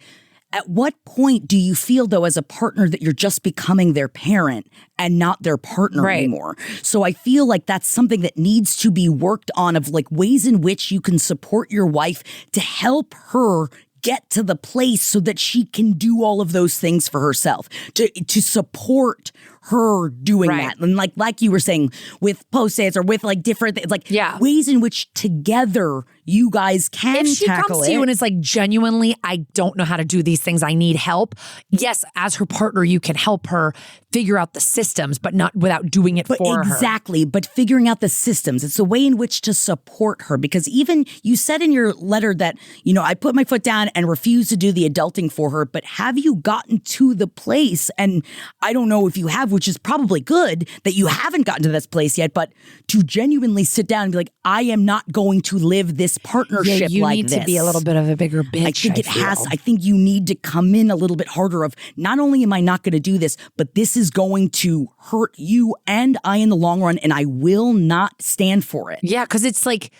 at what point do you feel though as a partner that you're just becoming their parent and not their partner anymore? So I feel like that's something that needs to be worked on, of like ways in which you can support your wife to help her get to the place so that she can do all of those things for herself, to support her doing that. And like you were saying with post-its or with like different things, like ways in which together you guys can tackle it. If she comes to you and it's like, genuinely, I don't know how to do these things, I need help. Yes, as her partner, you can help her figure out the systems, but not without doing it for her. Exactly. But figuring out the systems. It's a way in which to support her, because even you said in your letter that, you know, I put my foot down and refused to do the adulting for her, but have you gotten to the place? And I don't know if you have, which is probably good that you haven't gotten to this place yet, but to genuinely sit down and be like, I am not going to live this partnership like this. You need to be a little bit of a bigger bitch. I think you need to come in a little bit harder of, not only am I not going to do this, but this is going to hurt you and I in the long run, and I will not stand for it. Yeah, because it's like,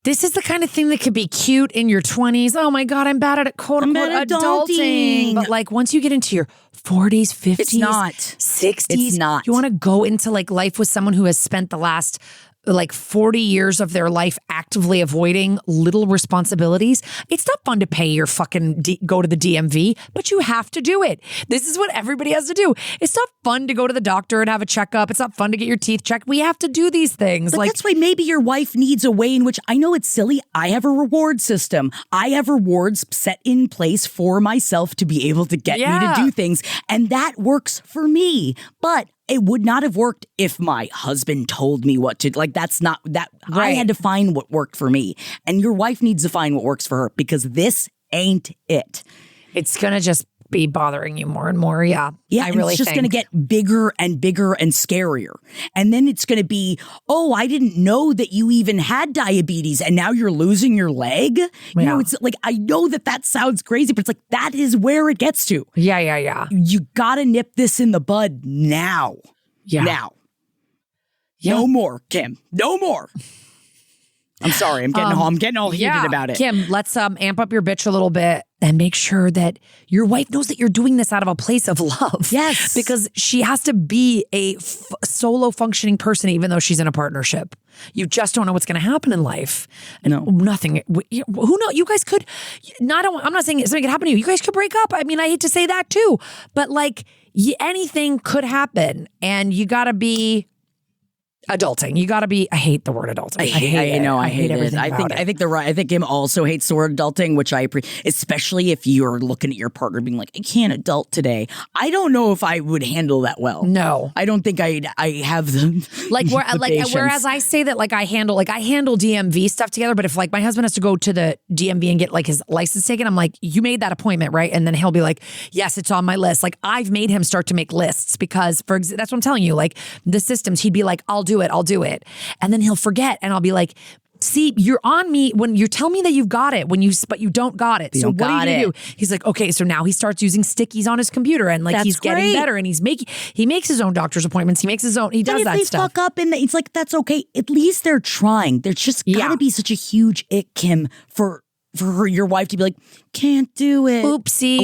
this is the kind of thing that could be cute in your 20s. Oh my God, I'm bad at it, quote unquote, adulting. But like once you get into your 40s, 50s, it's not. 60s, it's not. You want to go into like life with someone who has spent the last like 40 years of their life actively avoiding little responsibilities. It's not fun to pay your fucking go to the DMV, but you have to do it. This is what everybody has to do. It's not fun to go to the doctor and have a checkup. It's not fun to get your teeth checked. We have to do these things. But that's why maybe your wife needs a way in which, I know it's silly, I have a reward system. I have rewards set in place for myself to be able to get me to do things. And that works for me. But it would not have worked if my husband told me what to, like, that's not that. I had to find what worked for me. And your wife needs to find what works for her, because this ain't it. It's going to just be bothering you more and more. Yeah. Yeah. I really it's just going to get bigger and bigger and scarier. And then it's going to be, oh, I didn't know that you even had diabetes and now you're losing your leg. You know, it's like, I know that sounds crazy, but it's like, that is where it gets to. Yeah. You got to nip this in the bud now. Yeah. Now. Yeah. No more, Kim. No more. I'm sorry. I'm getting all heated about it. Kim, let's amp up your bitch a little bit and make sure that your wife knows that you're doing this out of a place of love. Yes. Because she has to be a solo functioning person, even though she's in a partnership. You just don't know what's going to happen in life. And nothing. Who knows? You guys could, I'm not saying something could happen to you. You guys could break up. I mean, I hate to say that too. But like anything could happen. And you got to be Adulting. You got to be. I hate the word adulting. I hate it. I hate everything about it. I think him also hates the word adulting, which I appreciate, especially if you're looking at your partner being like, I can't adult today. I don't know if I would handle that well. No, I don't think I have the whereas I say that I handle DMV stuff together, but if my husband has to go to the DMV and get his license taken, I'm like, you made that appointment, right? And then he'll be like, yes, it's on my list. I've made him start to make lists because that's what I'm telling you. The systems, he'd be like, I'll do it. And then he'll forget. And I'll be like, see, you're on me when you tell me that you've got it but you don't got it. So what are you going to do? He's like, okay, so now he starts using stickies on his computer and he's getting better and he makes his own doctor's appointments. He does that stuff. If they fuck up and it's that's okay. At least they're trying. There's just gotta be such a huge ick, Kim, for your wife to be like, can't do it. Oopsie.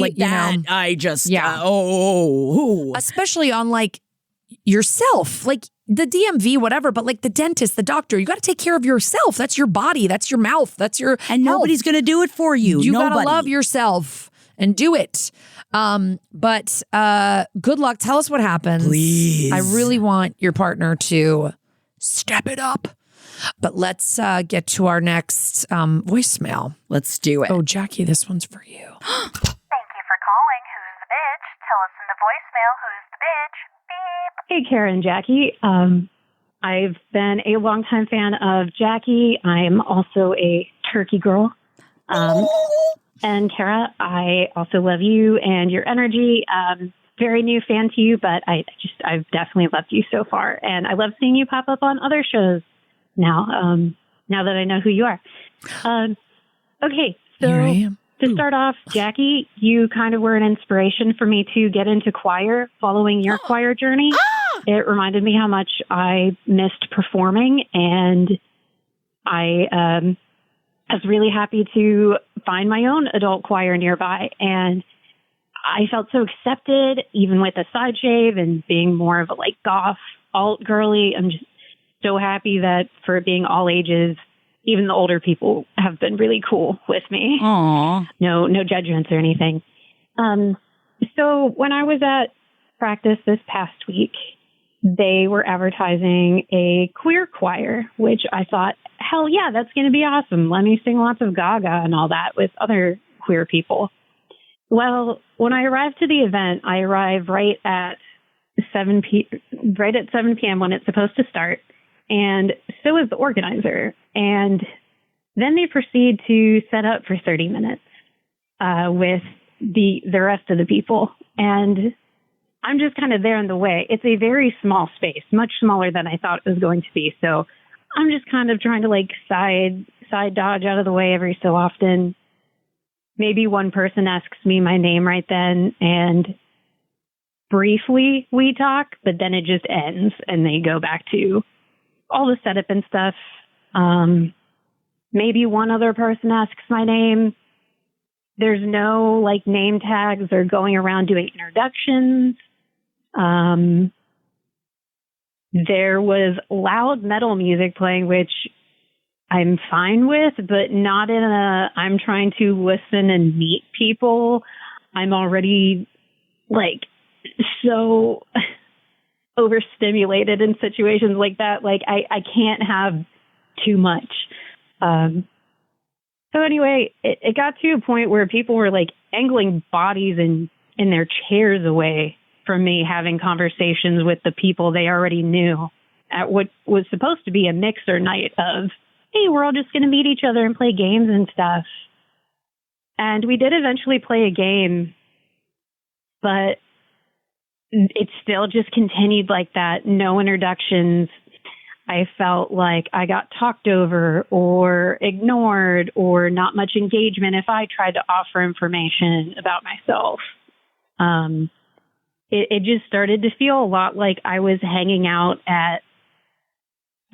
I just, especially on yourself, the DMV, whatever, but the dentist, the doctor, you got to take care of yourself. That's your body. That's your mouth. That's your And health. Nobody's going to do it for you. You got to love yourself and do it. But good luck. Tell us what happens. Please. I really want your partner to step it up. But let's get to our next voicemail. Let's do it. Oh, Jackie, this one's for you. Thank you for calling. Who's the bitch? Tell us in the voicemail who's the bitch. Beep. Hey, Karen, Jackie. I've been a longtime fan of Jackie. I'm also a turkey girl. And Kara, I also love you and your energy. Very new fan to you, but I've definitely loved you so far. And I love seeing you pop up on other shows now that I know who you are. Okay, so Here I am. To start off, Jackie, you kind of were an inspiration for me to get into choir following your choir journey. It reminded me how much I missed performing, and I was really happy to find my own adult choir nearby. And I felt so accepted, even with a side shave and being more of a goth alt girly. I'm just so happy that for being all ages, even the older people have been really cool with me. Aww. No judgments or anything. So when I was at practice this past week, they were advertising a queer choir, which I thought, hell yeah, that's going to be awesome. Let me sing lots of Gaga and all that with other queer people. Well, when I arrived to the event, I arrived right at 7 p.m. when it's supposed to start. And so is the organizer. And then they proceed to set up for 30 minutes with the rest of the people. And I'm just kind of there in the way. It's a very small space, much smaller than I thought it was going to be. So I'm just kind of trying to side dodge out of the way every so often. Maybe one person asks me my name right then, and briefly we talk, but then it just ends and they go back to all the setup and stuff. Maybe one other person asks my name. There's no name tags or going around doing introductions. There was loud metal music playing, which I'm fine with, but not in I'm trying to listen and meet people. I'm already so overstimulated in situations like that. I can't have too much. So anyway, it got to a point where people were angling bodies in their chairs away from me having conversations with the people they already knew at what was supposed to be a mixer night of, hey, we're all just going to meet each other and play games and stuff. And we did eventually play a game, but it still just continued like that. No introductions. I felt like I got talked over or ignored or not much engagement if I tried to offer information about myself. It just started to feel a lot like I was hanging out at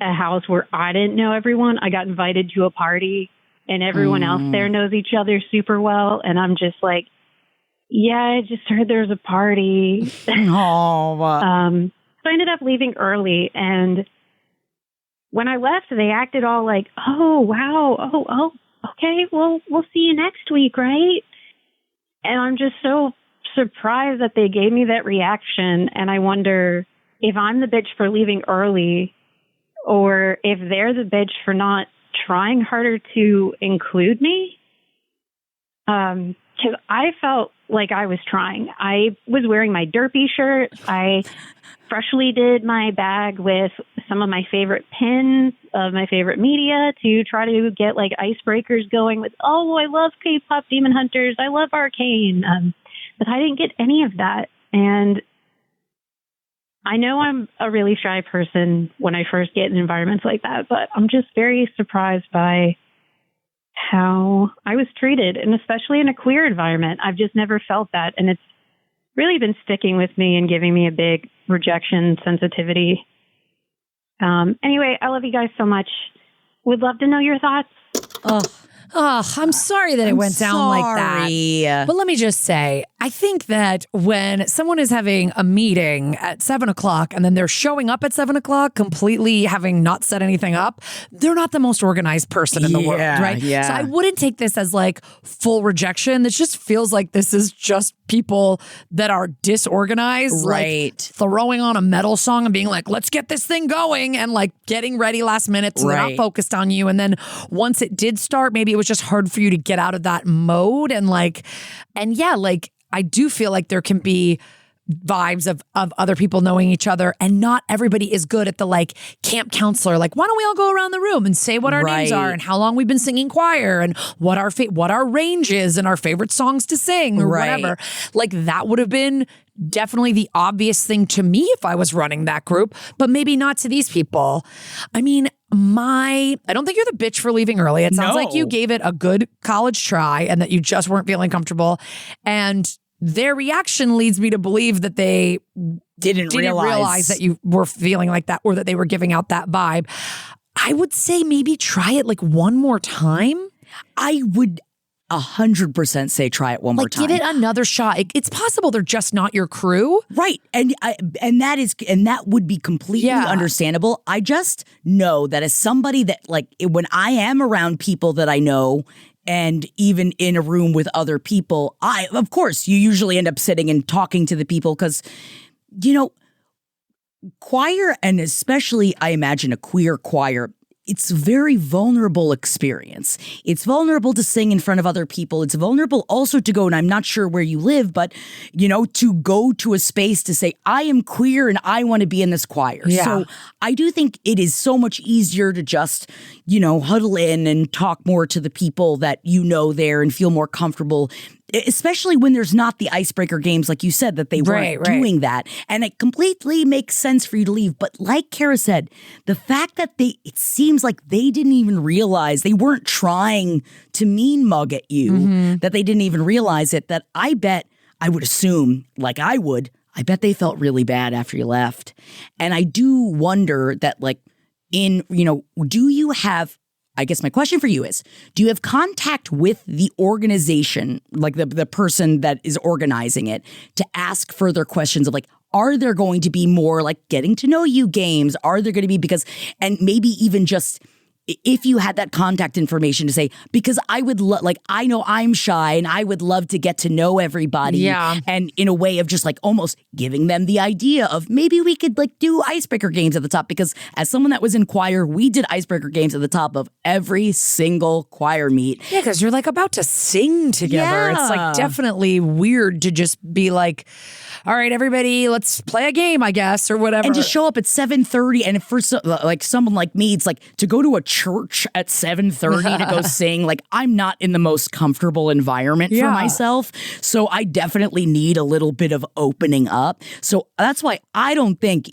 a house where I didn't know everyone. I got invited to a party and everyone else there knows each other super well. And I'm just like, yeah, I just heard there's a party. So I ended up leaving early, and when I left, they acted all like, oh, wow. Oh, okay. Well, we'll see you next week, right? And I'm just so surprised that they gave me that reaction. And I wonder if I'm the bitch for leaving early, or if they're the bitch for not trying harder to include me. Because I felt like I was trying. I was wearing my derpy shirt. I freshly did my bag with some of my favorite pins of my favorite media to try to get like icebreakers going with, oh, I love K-pop Demon Hunters. I love Arcane. But I didn't get any of that. And I know I'm a really shy person when I first get in environments like that, but I'm just very surprised by how I was treated, and especially in a queer environment. I've just never felt that. And it's really been sticking with me and giving me a big rejection sensitivity. Anyway, I love you guys so much. Would love to know your thoughts. Oh, I'm sorry that it went down like that. But let me just say, I think that when someone is having a meeting at 7 o'clock and then they're showing up at 7 o'clock completely having not set anything up, they're not the most organized person in the world, right? Yeah. So I wouldn't take this as like full rejection. This just feels like this is just people that are disorganized, right? Like throwing on a metal song and being like, let's get this thing going, and like getting ready last minute so they're not focused on you. And then once it did start, maybe it was just hard for you to get out of that mode. And I do feel like there can be vibes of other people knowing each other, and not everybody is good at the like camp counselor. Like, why don't we all go around the room and say what our names are and how long we've been singing choir and what our range is and our favorite songs to sing or whatever. Like, that would have been definitely the obvious thing to me if I was running that group, but maybe not to these people. I mean, I don't think you're the bitch for leaving early. It sounds like you gave it a good college try and that you just weren't feeling comfortable. And their reaction leads me to believe that they didn't realize that you were feeling like that, or that they were giving out that vibe. I would say maybe try it like one more time. I would 100% say try it one more time. Give it another shot. It's possible they're just not your crew. Right. And that would be completely understandable. I just know that as somebody that, like, when I am around people that I know, and even in a room with other people, of course, you usually end up sitting and talking to the people because, choir, and especially I imagine a queer choir, it's a very vulnerable experience. It's vulnerable to sing in front of other people. It's vulnerable also to go, and I'm not sure where you live, but, to go to a space to say, I am queer and I want to be in this choir. Yeah. So I do think it is so much easier to just, huddle in and talk more to the people that there and feel more comfortable, especially when there's not the icebreaker games, like you said, that they weren't doing that. And it completely makes sense for you to leave. But like Kara said, the fact that it seems like they didn't even realize, they weren't trying to mean mug at you, that they didn't even realize it, that I would assume, like I bet they felt really bad after you left. And I do wonder that, like, do you have, I guess my question for you is, do you have contact with the organization, like the person that is organizing it, to ask further questions of, like, are there going to be more, like, getting to know you games? Are there going to be, and maybe even just, if you had that contact information to say, because I would I know I'm shy and I would love to get to know everybody. Yeah. And in a way of just like almost giving them the idea of maybe we could like do icebreaker games at the top, because as someone that was in choir, we did icebreaker games at the top of every single choir meet. Yeah, because you're like about to sing together. Yeah. It's like definitely weird to just be like, all right, everybody, let's play a game, I guess, or whatever. And just show up at 7:30. And for someone like me, it's like to go to a church at 7:30 to go sing. Like, I'm not in the most comfortable environment for myself. So I definitely need a little bit of opening up. So that's why I don't think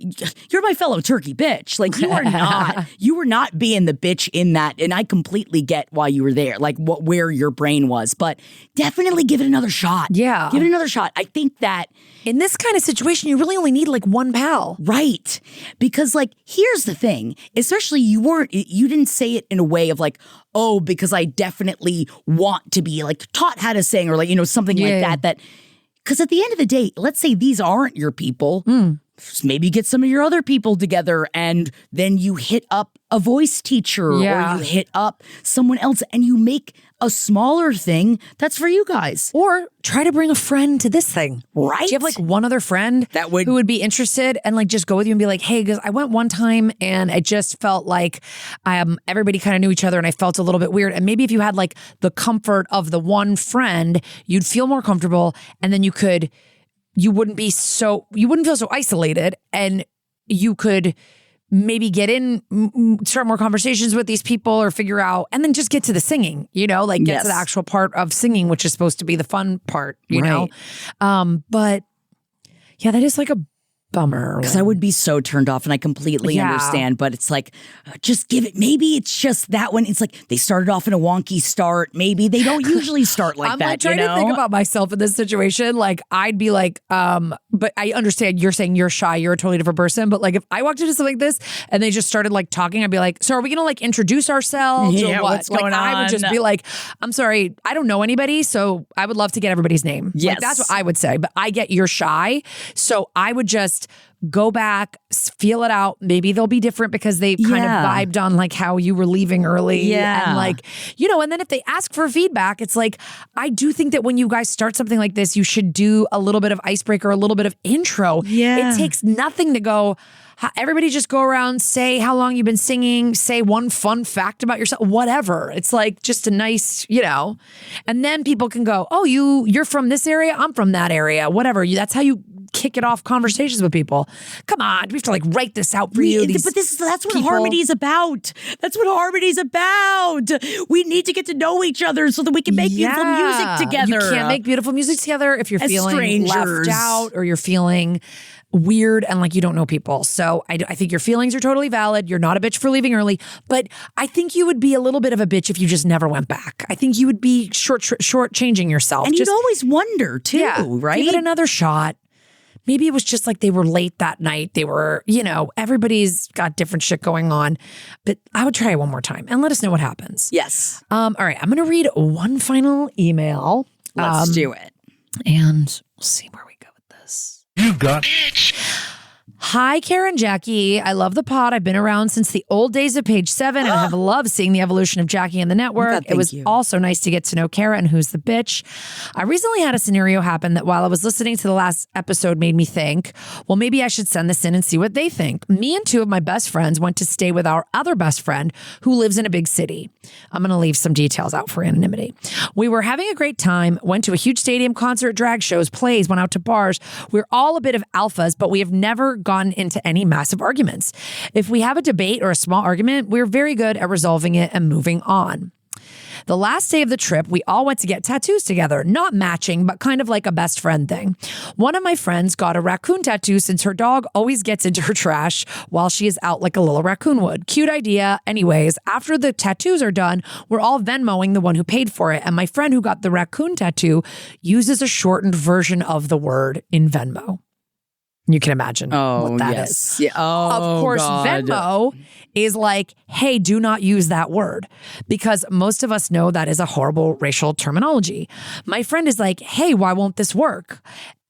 you're my fellow turkey bitch. Like, you were not being the bitch in that. And I completely get why you were there, like where your brain was, but definitely give it another shot. Yeah. Give it another shot. I think that in this kind of situation, you really only need like one pal. Right. Because, like, here's the thing, especially you didn't say it in a way of like, oh, because I definitely want to be like taught how to sing or like, something like that, because at the end of the day, let's say these aren't your people. Maybe get some of your other people together and then you hit up a voice teacher or you hit up someone else and you make a smaller thing that's for you guys. Or try to bring a friend to this thing. Right. Do you have like one other friend who would be interested and like just go with you and be like, hey, because I went one time and it just felt like everybody kind of knew each other and I felt a little bit weird. And maybe if you had like the comfort of the one friend, you'd feel more comfortable, and then you wouldn't feel so isolated, and you could maybe get in, start more conversations with these people or figure out, and then just get to the singing, get to the actual part of singing, which is supposed to be the fun part, you know? But yeah, that is like a bummer. Because I would be so turned off, and I completely understand, but it's like, just give it. Maybe it's just that one. It's like they started off in a wonky start. Maybe they don't usually start like that. I'm trying to think about myself in this situation. Like I'd be like, but I understand you're saying you're shy. You're a totally different person. But like if I walked into something like this and they just started like talking, I'd be like, so are we going to like introduce ourselves or what? What's going on? I would just be like, I'm sorry, I don't know anybody. So I would love to get everybody's name. Yes. Like, that's what I would say. But I get you're shy. So I would just go back, feel it out. Maybe they'll be different because they kind of vibed on like how you were leaving early. Yeah. And like, and then if they ask for feedback, it's like, I do think that when you guys start something like this, you should do a little bit of icebreaker, a little bit of intro. Yeah. It takes nothing to go, everybody just go around, say how long you've been singing, say one fun fact about yourself, whatever. It's like just a nice, and then people can go, oh, you're from this area, I'm from that area, whatever. That's how you kick it off conversations with people. Come on, we have to like write this out for you. But that's what harmony is about. That's what harmony is about. We need to get to know each other so that we can make beautiful music together. You can't make beautiful music together if you're as feeling strangers. left out or you're feeling weird and like you don't know people. So I think your feelings are totally valid. You're not a bitch for leaving early, but I think you would be a little bit of a bitch if you just never went back. I think you would be short changing yourself. And you'd always wonder too, right? Give it another shot. Maybe it was just like they were late that night. They were, everybody's got different shit going on. But I would try it one more time and let us know what happens. Yes. All right. I'm going to read one final email. Let's do it. And we'll see where we go with this. You got Hi, Karen, Jackie. I love the pod. I've been around since the old days of Page 7 and have loved seeing the evolution of Jackie and the network. God, it was you. also nice to get to know Kara and Who's the Bitch. I recently had a scenario happen that while I was listening to the last episode made me think, well, maybe I should send this in and see what they think. Me and two of my best friends went to stay with our other best friend who lives in a big city. I'm going to leave some details out for anonymity. We were having a great time, went to a huge stadium, concert, drag shows, plays, went out to bars. We're all a bit of alphas, but we have never gotten into any massive arguments. If we have a debate or a small argument, we're very good at resolving it and moving on. The last day of the trip, we all went to get tattoos together, not matching, but kind of like a best friend thing. One of my friends got a raccoon tattoo since her dog always gets into her trash while she is out like a little raccoon would. Cute idea. Anyways, after the tattoos are done, we're all Venmoing the one who paid for it. And my friend who got the raccoon tattoo uses a shortened version of the word in Venmo. You can imagine what that is. Yeah. Oh, of course, God. Venmo is like, hey, do not use that word, because most of us know that is a horrible racial terminology. My friend is like, hey, why won't this work?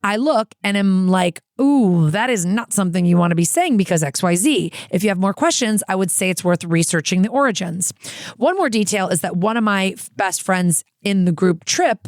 I look and am like, ooh, that is not something you want to be saying because XYZ. If you have more questions, I would say it's worth researching the origins. One more detail is that one of my best friends in the group trip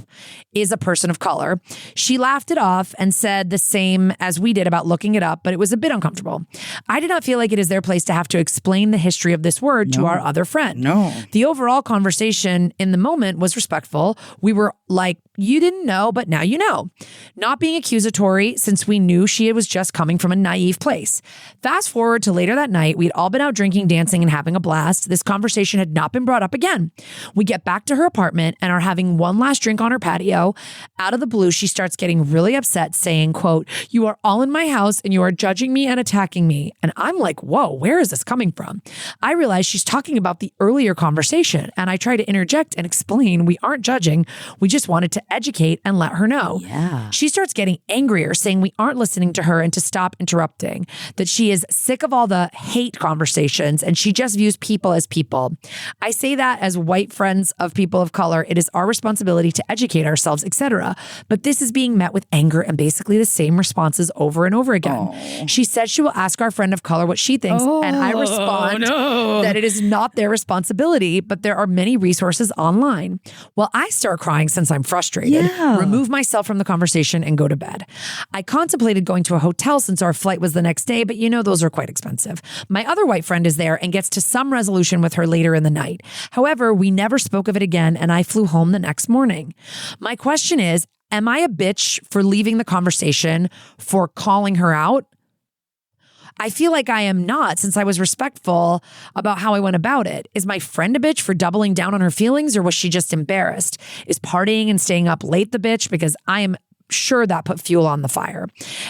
is a person of color. She laughed it off and said the same as we did about looking it up, but it was a bit uncomfortable. I did not feel like it is their place to have to explain the history of this word to our other friend. No. The overall conversation in the moment was respectful. We were like, you didn't know, but now you know. Not being accusatory, since we knew she was just coming from a naive place. Fast forward to later that night, we'd all been out drinking, dancing, and having a blast. This conversation had not been brought up again. We get back to her apartment and are having one last drink on her patio. Out of the blue, she starts getting really upset, saying, quote, "You are all in my house and you are judging me and attacking me." And I'm like, whoa, where is this coming from? I realize she's talking about the earlier conversation, and I try to interject and explain we aren't judging. We just wanted to educate and let her know. Yeah. She starts getting angrier, saying we aren't listening listening to her and to stop interrupting, that she is sick of all the hate conversations and she just views people as people. I say that as white friends of people of color. It is our responsibility to educate ourselves, etc. But this is being met with anger and basically the same responses over and over again. Oh. She says she will ask our friend of color what she thinks, and I respond that it is not their responsibility, but there are many resources online. Well, I start crying since I'm frustrated, remove myself from the conversation and go to bed. I contemplated going to a hotel since our flight was the next day, but those are quite expensive. My other white friend is there and gets to some resolution with her later in the night. However, we never spoke of it again and I flew home the next morning. My question is, am I a bitch for leaving the conversation, for calling her out? I feel like I am not, since I was respectful about how I went about it. Is my friend a bitch for doubling down on her feelings, or was she just embarrassed? Is partying and staying up late the bitch? Because I am sure that put fuel on the fire.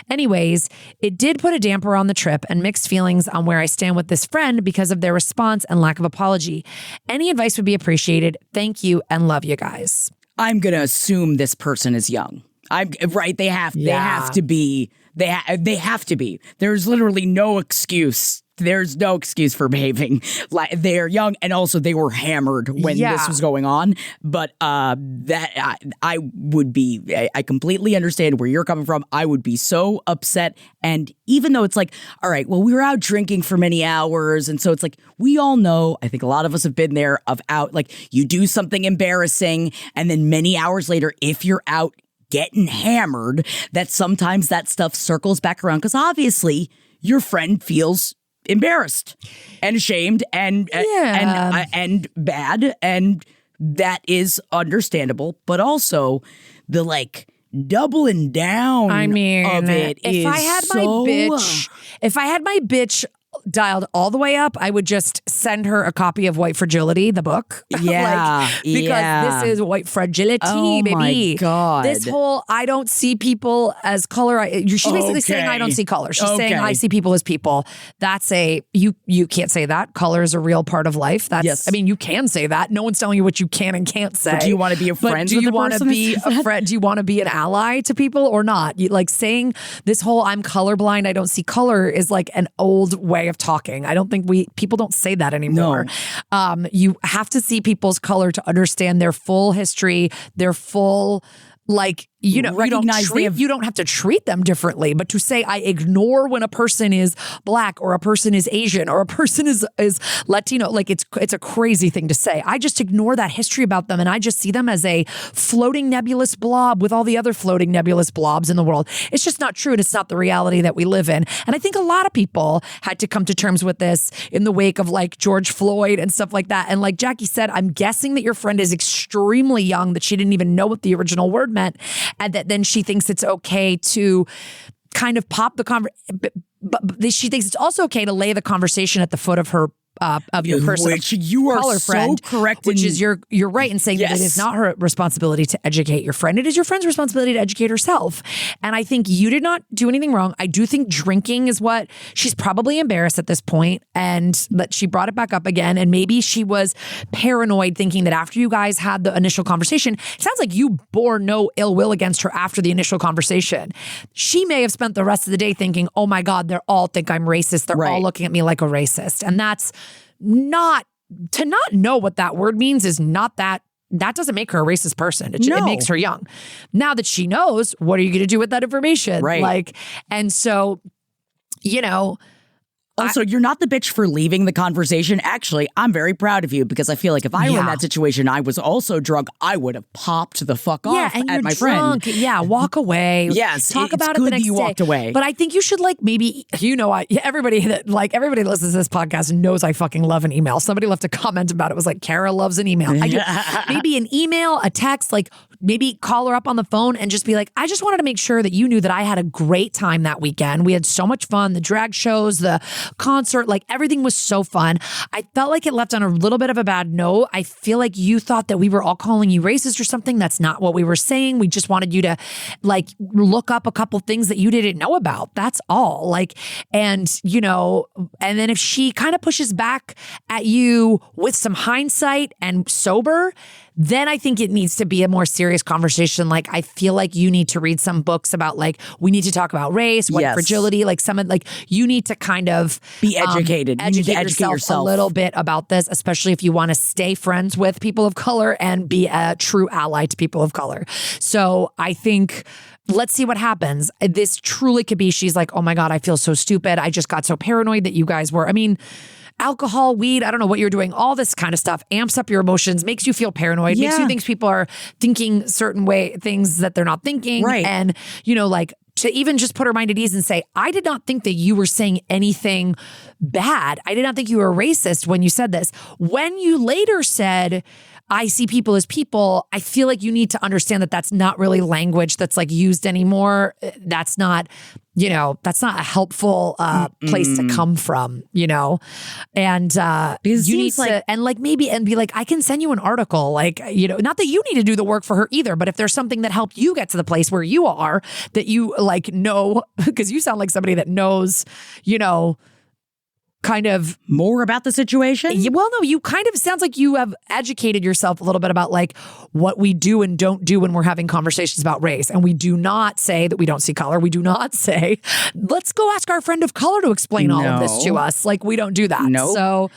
Anyways, it did put a damper on the trip and mixed feelings on where I stand with this friend because of their response and lack of apology. Any advice would be appreciated. Thank you and love you guys. I'm going to assume this person is young. I'm right. They have to be. They have to be. There's literally no excuse. There's no excuse for behaving like they're young, and also they were hammered when this was going on. But I would be. I completely understand where you're coming from. I would be so upset, and even though it's like, all right, well, we were out drinking for many hours, and so it's like we all know. I think a lot of us have been there. You do something embarrassing, and then many hours later, if you're out getting hammered, that sometimes that stuff circles back around because obviously your friend feels embarrassed and ashamed and bad, and that is understandable. But also the doubling down of it if I had my bitch dialed all the way up, I would just send her a copy of White Fragility, the book. Yeah. Because this is white fragility, baby. My God. This whole, I don't see people as color. She's basically saying I don't see color. She's saying I see people as people. That's you can't say that. Color is a real part of life. That's, you can say that. No one's telling you what you can and can't say. But do you want to be a friend with the person? Do you want to be a friend? Do you want to be an ally to people or not? Saying this whole I'm colorblind, I don't see color is like an old way of talking. I don't think people don't say that anymore. No. You have to see people's color to understand their full history, their full you don't have to treat them differently, but to say I ignore when a person is black or a person is Asian or a person is Latino, it's a crazy thing to say. I just ignore that history about them and I just see them as a floating nebulous blob with all the other floating nebulous blobs in the world. It's just not true, and it's not the reality that we live in. And I think a lot of people had to come to terms with this in the wake of George Floyd and stuff like that. And like Jackie said, I'm guessing that your friend is extremely young, that she didn't even know what the original word meant. And that then she thinks it's okay to kind of pop the conversation, but she thinks it's also okay to lay the conversation at the foot of her of your person, which you are so friend, correct. Which is you're right in saying that it is not her responsibility to educate your friend. It is your friend's responsibility to educate herself. And I think you did not do anything wrong. I do think drinking is what she's probably embarrassed at this point, and that she brought it back up again. And maybe she was paranoid, thinking that after you guys had the initial conversation, it sounds like you bore no ill will against her after the initial conversation. She may have spent the rest of the day thinking, oh my God, they all think I'm racist. They're all looking at me like a racist. And that's not know what that word means is not that doesn't make her a racist person. It makes her young. Now that she knows, what are you going to do with that information? Right. And so, also, you're not the bitch for leaving the conversation. Actually, I'm very proud of you because I feel like if I were in that situation, I was also drunk, I would have popped the fuck off and at my drunk. friend. Yeah, walk away. Yes, talk about it the next day. Walked away. But I think you should maybe everybody that listens to this podcast knows I fucking love an email. Somebody left a comment about it. It was like, Kara loves an email. Maybe an email, a text, maybe call her up on the phone and just be like, I just wanted to make sure that you knew that I had a great time that weekend. We had so much fun. The drag shows, the concert, everything was so fun. I felt like it left on a little bit of a bad note. I feel like you thought that we were all calling you racist or something. That's not what we were saying. We just wanted you to look up a couple things that you didn't know about. That's all. And then if she kind of pushes back at you with some hindsight and sober, then I think it needs to be a more serious conversation. Like, I feel like you need to read some books about like, we need to talk about race, white fragility, like some of like, you need to kind of be educated. You need to educate yourself a little bit about this, especially if you want to stay friends with people of color and be a true ally to people of color. So I think, let's see what happens. This truly could be, she's like, oh my God, I feel so stupid. I just got so paranoid that you guys were, I mean, alcohol, weed, I don't know what you're doing. All this kind of stuff amps up your emotions, makes you feel paranoid, makes you think people are thinking certain things that they're not thinking. Right. And, you know, like to even just put her mind at ease and say, I did not think that you were saying anything bad. I did not think you were racist when you said this. When you later said, I see people as people, I feel like you need to understand that that's not really language that's like used anymore. That's not, you know, that's not a helpful place to come from, you know? And you need to, and like maybe, and be like, I can send you an article, like, you know, not that you need to do the work for her either, but if there's something that helped you get to the place where you are, that you like know, because you sound like somebody that knows, you know, kind of more about the situation? Well, no, you kind of sounds like you have educated yourself a little bit about like what we do and don't do when we're having conversations about race. And we do not say that we don't see color. We do not say, let's go ask our friend of color to explain all of this to us. Like, we don't do that. No. So,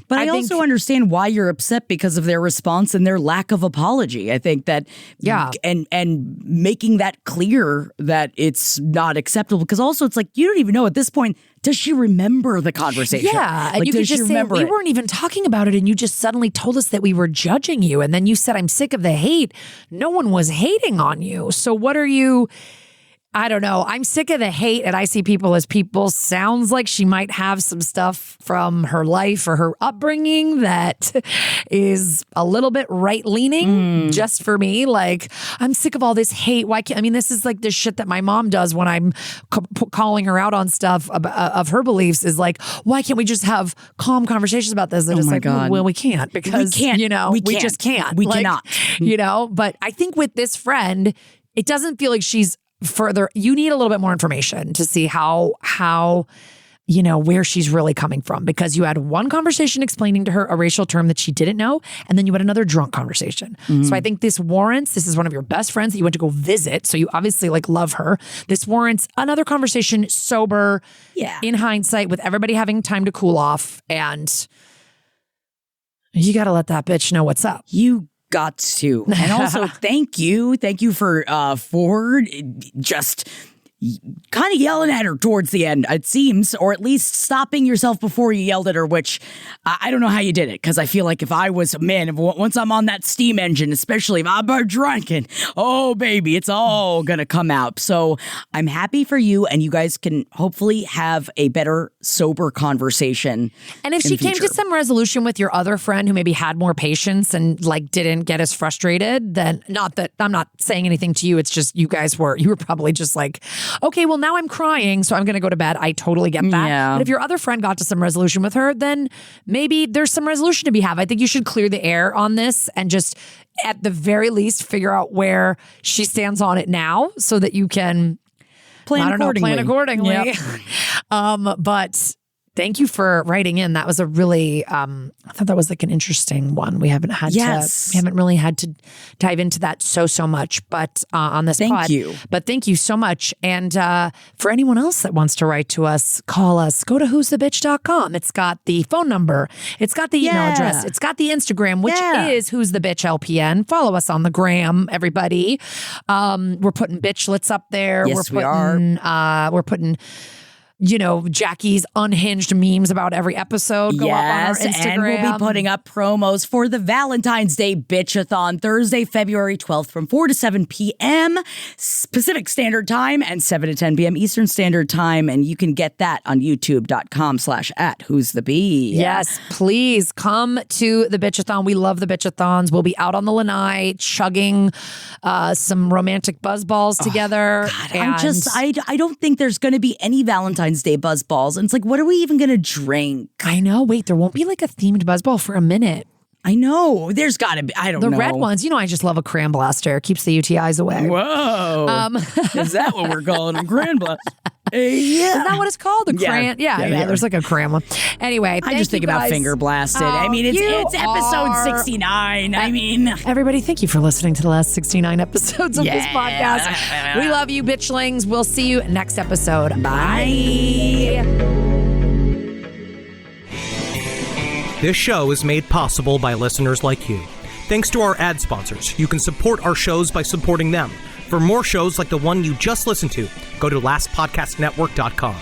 but I also understand why you're upset because of their response and their lack of apology. I think that, and making that clear that it's not acceptable, because also it's like, you don't even know at this point, does she remember the conversation? Yeah, and like, you could just say, we weren't even talking about it, and you just suddenly told us that we were judging you, and then you said, I'm sick of the hate. No one was hating on you. So what are you... I don't know. I'm sick of the hate, and I see people as people. Sounds like she might have some stuff from her life or her upbringing that is a little bit right-leaning, just for me. Like, I'm sick of all this hate. Why can't, I mean, this is like the shit that my mom does when I'm calling her out on stuff of her beliefs, is like, why can't we just have calm conversations about this? And it's like, God. well, we can't, because, we can't. you know, we just can't. We cannot. You know, but I think with this friend, it doesn't feel like she's further, you need a little bit more information to see how you know, where she's really coming from, because you had one conversation explaining to her a racial term that she didn't know, and then you had another drunk conversation. So I think this is one of your best friends that you went to go visit, so you obviously like love her. This warrants another conversation, sober, in hindsight, with everybody having time to cool off, and you got to let that bitch know what's up. You got to. And also, thank you for just kind of yelling at her towards the end, it seems, or at least stopping yourself before you yelled at her, which I don't know how you did it, because I feel like if I was, once I'm on that steam engine, especially if I'm drinking, oh baby, it's all gonna come out. So I'm happy for you, and you guys can hopefully have a better sober conversation. And if she came to some resolution with your other friend who maybe had more patience and like didn't get as frustrated, then, not that I'm not saying anything to you, it's just you were probably just like, okay, well, now I'm crying, so I'm going to go to bed. I totally get that. Yeah. But if your other friend got to some resolution with her, then maybe there's some resolution to be had. I think you should clear the air on this and just, at the very least, figure out where she stands on it now, so that you can plan accordingly. Yep. But thank you for writing in. That was a really, I thought that was like an interesting one. We haven't really had to dive into that so much, but on this pod. Thank you. But thank you so much. And for anyone else that wants to write to us, call us. Go to who'sthebitch.com. It's got the phone number. It's got the email address. It's got the Instagram, which is Who's the Bitch LPN. Follow us on the gram, everybody. We're putting bitchlets up there. Yes, we are. We're putting, you know, Jackie's unhinged memes about every episode go up on our Instagram. And we'll be putting up promos for the Valentine's Day Bitchathon Thursday, February 12th from 4 to 7 p.m. Pacific Standard Time and 7 to 10 p.m. Eastern Standard Time. And you can get that on youtube.com/@who'sthebee. Yes, please come to the Bitchathon. We love the Bitchathons. We'll be out on the lanai chugging some romantic buzzballs together. God, I don't think there's going to be any Valentine's Day buzz balls. And it's like, what are we even going to drink? I know. Wait, there won't be like a themed buzz ball for a minute. I know. There's got to be. I don't know. The red ones, you know, I just love a cran blaster. Keeps the UTIs away. Whoa. Is that what we're calling them? Cran blast? Is that what it's called? A Yeah. cram? Yeah. There's like a cram one. Anyway, I just think about finger blasted. I mean, it's episode 69. I mean, everybody, thank you for listening to the last 69 episodes of this podcast. We love you, bitchlings. We'll see you next episode. Bye. This show is made possible by listeners like you. Thanks to our ad sponsors, you can support our shows by supporting them. For more shows like the one you just listened to, go to lastpodcastnetwork.com.